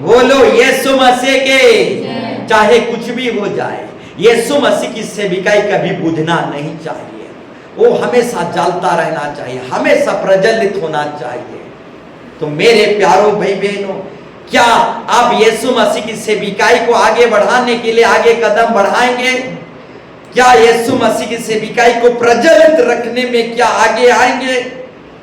बोलो यीशु मसीह के। चाहे कुछ भी हो जाए, यीशु मसीह की सेविकाई कभी बुझना नहीं चाहिए, वो हमेशा जलता रहना चाहिए, हमेशा प्रज्वलित होना चाहिए। तो मेरे प्यारो भाई बहनों, क्या आप यीशु मसीह की सेविकाई को आगे बढ़ाने के लिए आगे कदम बढ़ाएंगे? क्या यीशु मसीह की सेविकाई को प्रज्वलित रखने में क्या आगे आएंगे?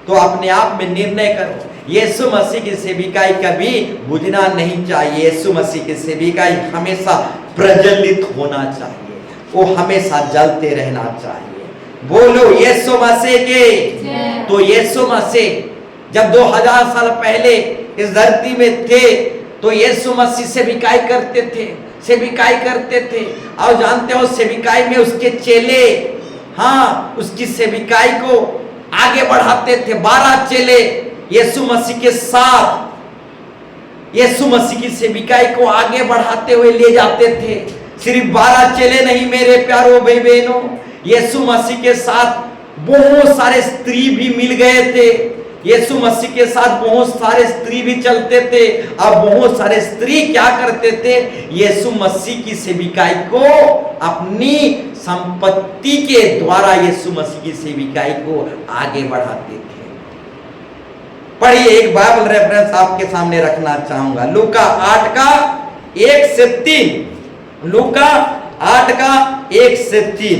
तो अपने आप में निर्णय करो, यीशु मसीह की सेविकाई कभी बुझना नहीं चाहिए। यीशु मसीह की सेविकाई हमेशा प्रज्वलित होना चाहिए, वो हमेशा जलते रहना चाहिए। बोलो यीशु मसीह के। तो यीशु मसीह जब 2000 साल पहले इस धरती में थे, तो यीशु मसीह सेविकाई करते थे, सेविकाई करते थे। और जानते हो, सेविकाई में उसके चेले, हाँ, उसकी सेविकाई को आगे बढ़ाते थे। 12 चेले यीशु मसीह के साथ यीशु मसीह की सेविकाई को आगे बढ़ाते हुए ले जाते थे। सिर्फ 12 चेले नहीं मेरे प्यारो भाई बहनों, यीशु मसीह के साथ बहुत सारे स्त्री भी मिल गए थे। यीशु मसीह के साथ बहुत सारे स्त्री भी चलते थे। अब बहुत सारे स्त्री क्या करते थे? यीशु मसीह की सेविकाई को अपनी संपत्ति के द्वारा यीशु मसीह की सेविकाई को आगे बढ़ाते थे। पढ़िए, एक बाइबल रेफरेंस आपके सामने रखना चाहूंगा, लूका 8 का 1 से 3। लूका 8 का 1 से 3,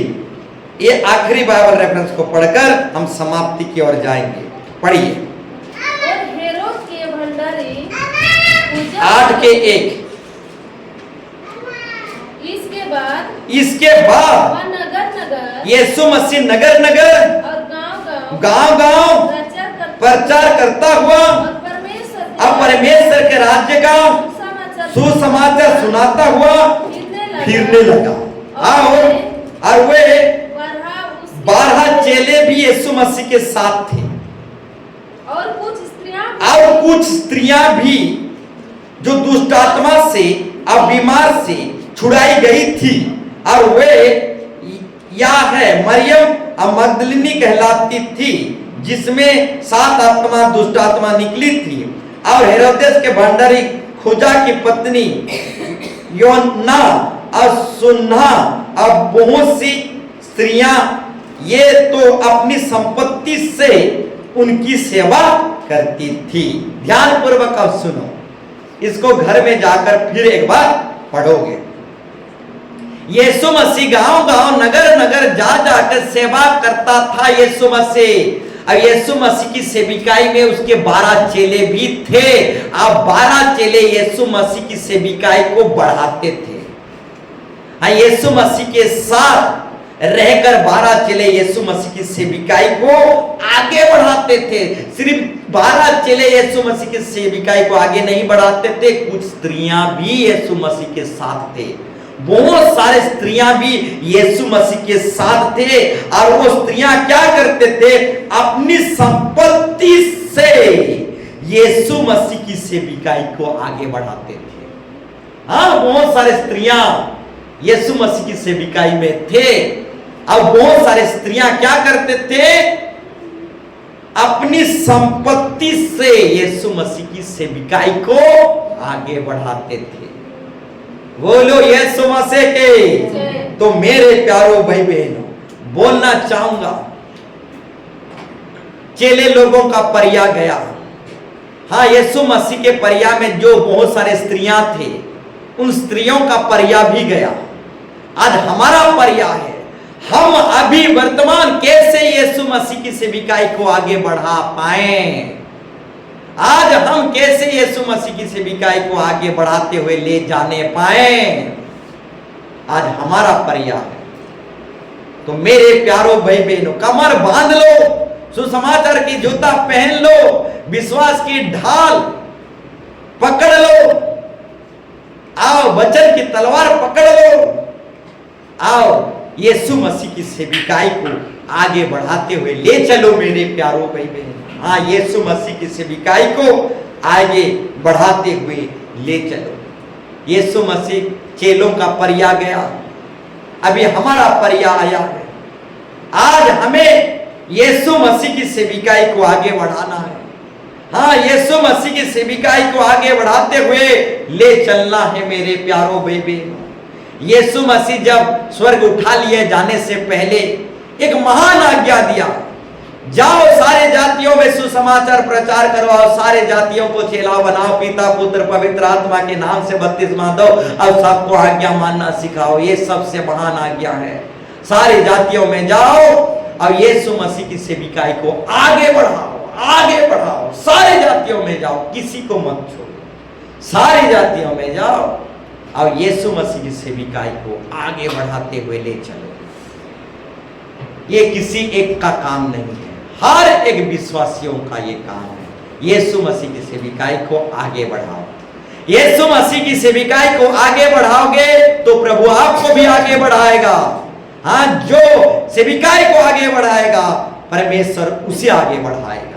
ये आखिरी बाइबल रेफरेंस को पढ़कर हम समाप्ति की ओर जाएंगे। पढ़िए। और हेरोद के भंडारी 8 के 1। इसके बाद वह नगर नगर यीशु मसीह नगर नगर और गांव गांव गांव प्रचार करता हुआ और परमेश्वर के राज्य का सुसमाचार सुनाता हुआ फिरने लगा। और वे 12 चेले भी यीशु मसीह के साथ थे, और कुछ स्त्रियां भी जो दुष्ट आत्मा से और बीमार से छुड़ाई गई थी। और वे या है मरियम और मगदलिनी कहलाती थी, जिसमें 7 आत्मा दुष्ट आत्मा निकली थी। और हेरोदेस के भंडारी खुजा की पत्नी योना और सुन्ना और बहुत सी स्त्रियां, ये तो अपनी संपत्ति से उनकी सेवा करती थी। ध्यान पूर्वक अब सुनो, इसको घर में जाकर फिर एक बार पढ़ोगे। यीशु मसीह गांव गांव नगर नगर जा जाकर सेवा करता था यीशु मसीह। अब यीशु मसीह की सेविकाई में उसके 12 चेले भी थे। अब 12 चेले यीशु मसीह की सेविकाई को बढ़ाते थे। हाँ, यीशु मसीह के साथ रहकर 12 चेले यीशु मसीह की सेविकाई को आगे बढ़ाते थे। सिर्फ 12 चेले यीशु मसीह की सेविकाई को आगे नहीं बढ़ाते थे, कुछ स्त्रियां भी यीशु मसीह के साथ थे। बहुत सारे स्त्रियां भी यीशु मसीह के साथ थे। और वो स्त्रियां क्या करते थे? अपनी संपत्ति से यीशु मसीह की सेविकाई को आगे बढ़ाते थे। हाँ, बहुत सारे स्त्रियां यीशु मसीह की सेविकाई में थे। अब बहुत सारे स्त्रियां क्या करते थे? अपनी संपत्ति से यीशु मसीह की सेविकाई को आगे बढ़ाते थे। बोलो यीशु मसीह के। तो मेरे प्यारो भाई बहनों, बोलना चाहूंगा, चेले लोगों का परिया गया। हाँ, यीशु मसीह के परिया में जो बहुत सारे स्त्रियां थे, उन स्त्रियों का परिया भी गया। आज हमारा परिया है, हम अभी वर्तमान कैसे यीशु मसीह की सेविकाई को आगे बढ़ा पाए। आज हम कैसे यीशु मसीह की सेविकाई को आगे बढ़ाते हुए ले जाने पाए, आज हमारा परिया है। तो मेरे प्यारो भाई बहनों, कमर बांध लो, सुसमाचार की जूता पहन लो, विश्वास की ढाल पकड़ लो, आओ वचन की तलवार पकड़ लो, आओ यीशु मसीह की सेविकाई को आगे बढ़ाते हुए ले चलो मेरे प्यारो भाई बहन। हाँ, यीशु मसीह की सेविकाई को आगे बढ़ाते हुए ले चलो। यीशु मसीह चेलों का परिया गया, अभी हमारा परिया आया है। आज हमें यीशु मसीह की सेविकाई को आगे बढ़ाना है। हाँ, यीशु मसीह की सेविकाई को आगे बढ़ाते हुए ले चलना है मेरे प्यारो भाई बहनों। यीशु मसीह जब स्वर्ग उठा लिए जाने से पहले एक महान आज्ञा दिया, जाओ सारे जातियों में सुसमाचार प्रचार करवाओ, सारे जातियों को चेला बनाओ, पिता पुत्र पवित्र आत्मा के नाम से बपतिस्मा दो और सबको आज्ञा मानना सिखाओ। ये सबसे महान आज्ञा है। सारी जातियों में जाओ और यीशु मसीह की सेविकाई को आगे बढ़ाओ, आगे बढ़ाओ, सारे जातियों में जाओ, किसी को मत छोड़ो, सारी जातियों में जाओ और यीशु मसीह की सेविकाई को आगे बढ़ाते हुए ले चलो। ये किसी एक का काम नहीं है, हर एक विश्वासियों का ये काम है। यीशु मसीह की सेविकाई को आगे बढ़ाओ। यीशु मसीह की सेविकाई को आगे बढ़ाओगे तो प्रभु आपको भी आगे बढ़ाएगा। हाँ, जो सेविकाई को आगे बढ़ाएगा परमेश्वर उसे आगे बढ़ाएगा।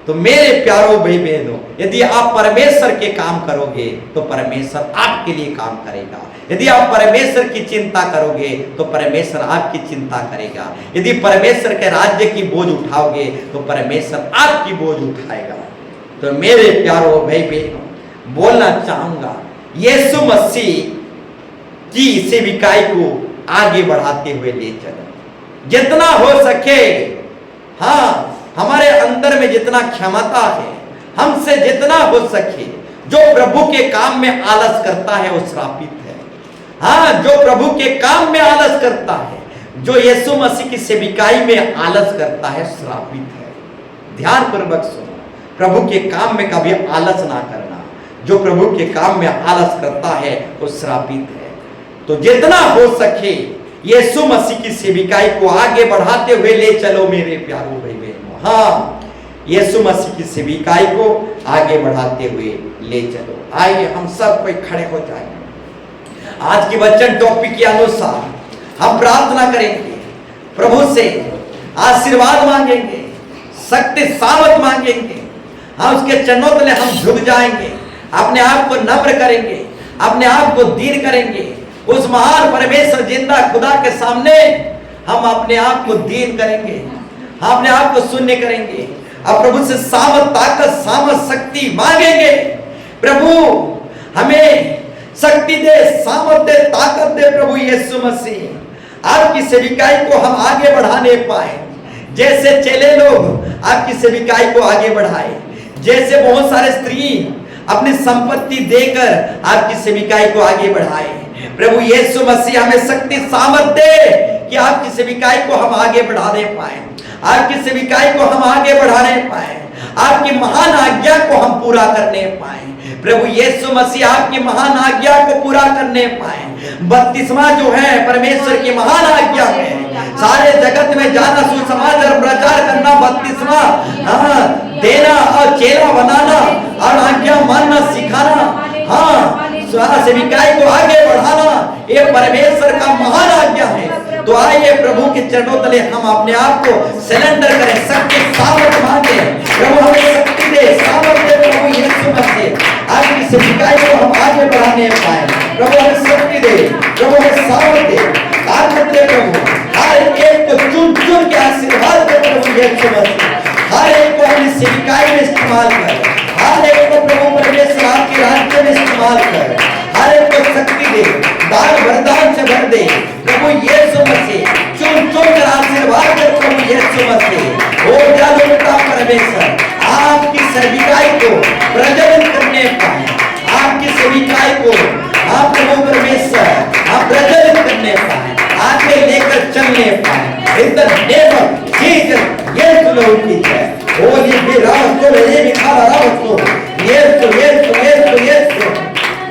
तो मेरे प्यारो भाई बहनों, यदि आप परमेश्वर के काम करोगे तो परमेश्वर आपके लिए काम करेगा। यदि आप परमेश्वर की चिंता करोगे तो परमेश्वर आपकी चिंता करेगा। यदि परमेश्वर के राज्य की बोझ उठाओगे तो परमेश्वर आपकी बोझ उठाएगा। तो मेरे प्यारो भाई बहनों, बोलना चाहूंगा, यीशु मसीह की सेविकाई को आगे बढ़ाते हुए ले चलो जितना हो सके। हाँ, हमारे अंदर में जितना क्षमता है, हमसे जितना हो सके। जो प्रभु के काम में आलस करता है वो श्रापित है। हाँ, जो प्रभु के काम में आलस करता है, जो यीशु मसीह की सेविकाई में आलस करता है, श्रापित है। ध्यान पूर्वक सुनो, प्रभु के काम में कभी आलस ना करना। जो प्रभु के काम में आलस करता है वो श्रापित है। तो जितना हो सके यीशु मसीह की सेविकाई को आगे बढ़ाते हुए ले चलो मेरे प्यारो भाई बहनों। हाँ, यीशु मसीह की सेविकाई को आगे बढ़ाते हुए ले चलो। आइए हम सब कोई खड़े हो जाएंगे। आज की वचन टॉपिक के अनुसार हम प्रार्थना करेंगे, प्रभु से आशीर्वाद मांगेंगे, शक्ति सामर्थ मांगेंगे। हाँ, उसके चरणों तले हम झुक जाएंगे, अपने आप को नम्र करेंगे, अपने आप को दीन करेंगे। उस महान परमेश्वर जिंदा खुदा के सामने हम अपने आप को दीन करेंगे, हम अपने आप को शून्य करेंगे और प्रभु से सामर्थ, ताकत, सामर्थ, शक्ति मांगेंगे। प्रभु हमें शक्ति दे, सामर्थ दे, ताकत दे प्रभु यीशु मसीह। आपकी सेविकाई को हम आगे बढ़ाने पाए, जैसे चेले लोग आपकी सेविकाई को आगे बढ़ाए, जैसे बहुत सारे स्त्री अपनी संपत्ति देकर आपकी सेविकाई को आगे बढ़ाए। प्रभु यीशु मसीह हमें शक्ति सामर्थ दे कि आपकी सेविकाई को हम आगे बढ़ाने पाए, आपकी सेविकाई को हम आगे बढ़ाने पाए, आपकी महान आज्ञा को हम पूरा करने पाए। प्रभु यीशु मसीह आपकी महान आज्ञा को पूरा करने पाए। बपतिस्मा जो है परमेश्वर की महान आज्ञा है, सारे जगत में जाना, सुसमाचार प्रचार करना, बपतिस्मा देना और चेला बनाना और आज्ञा मानना सिखाना। हाँ, सेविकाई को आगे बढ़ाना, ये परमेश्वर का महान आज्ञा है। तो आइए प्रभु के चरणों तले हम अपने आप को सरेंडर करें, शक्ति सामर्थ मांगे। प्रभु हमें शक्ति दे, सामर्थ दे प्रभु यीशु मसीह। आपकी सेविकाई को हम आगे बढ़ाने पाए। प्रभु हमें शक्ति दे, प्रभु हमें सामर्थ दे, ताकत दे प्रभु। हर एक को चुन चुन के आशीर्वाद दे प्रभु यीशु मसीह। हर एक को अपनी सेविकाई में इस्तेमाल कर, हर एक को प्रभु परमेश्वर आपके राज्य में इस्तेमाल कर। हर एक को शक्ति दे, दान वरदान से भर दे। In the name of Jesus, yes, Lord Jesus. Holy be Ramasto, Levi Kala Ramasto. Yes, yes, yes.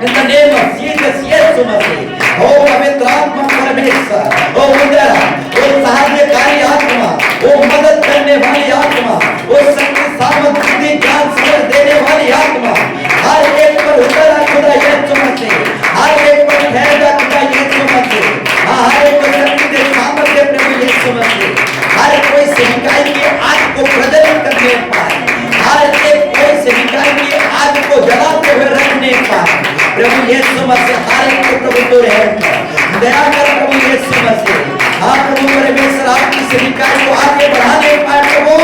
In the name of Jesus, yes, Masi. Oh, पवित्र आत्मा परमेश्वर, ओ उदर, ओ सहायकारी आत्मा, ओ मदद करने वाली आत्मा, ओ शक्ति सामर्थ्य ज्ञान समझ देने वाली आत्मा, हर एक पर उतर खुदा यीशु मसीह, हर एक पर ठहर जा खुदा यीशु मसीह, हर एक पर शक्ति दे सामर्थ्य प्रभु यीशु मसीह, हर कोई सेविकाई की आग को प्रज्वलित करने पाए, हर एक कोई सेविकाई की आग को जलाते हुए रखने पाए, प्रभु यीशु मसीह हर एक को प्रभु तो रहम कर, दया कर प्रभु यीशु मसीह, हाँ प्रभु परमेश्वर आपकी सेविकाई को आगे बढ़ाने पाए प्रभु,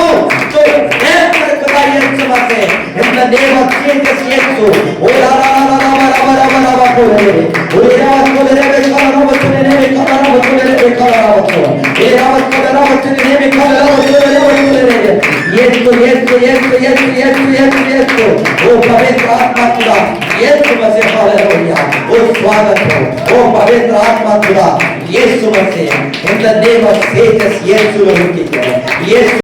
तो रहम कर खुदा यीशु मसीह, in the name of Jesus यीशु, ओ ला ला ला ला ला ला ला ला ला बोले, ओ रावत को ले बे काला रावत को ले बे काला रावत को ले बे काला रावत को, ए रावत को रावत को ले बे काला रावत को ले यीशु, ओ पवित्र आत्मा खुदा यीशु मसीह हालेलुया, ओ स्वागत हो, ओ पवित्र आत्मा खुदा यीशु मसीह, in the name of Jesus यीशु की जय, यीशु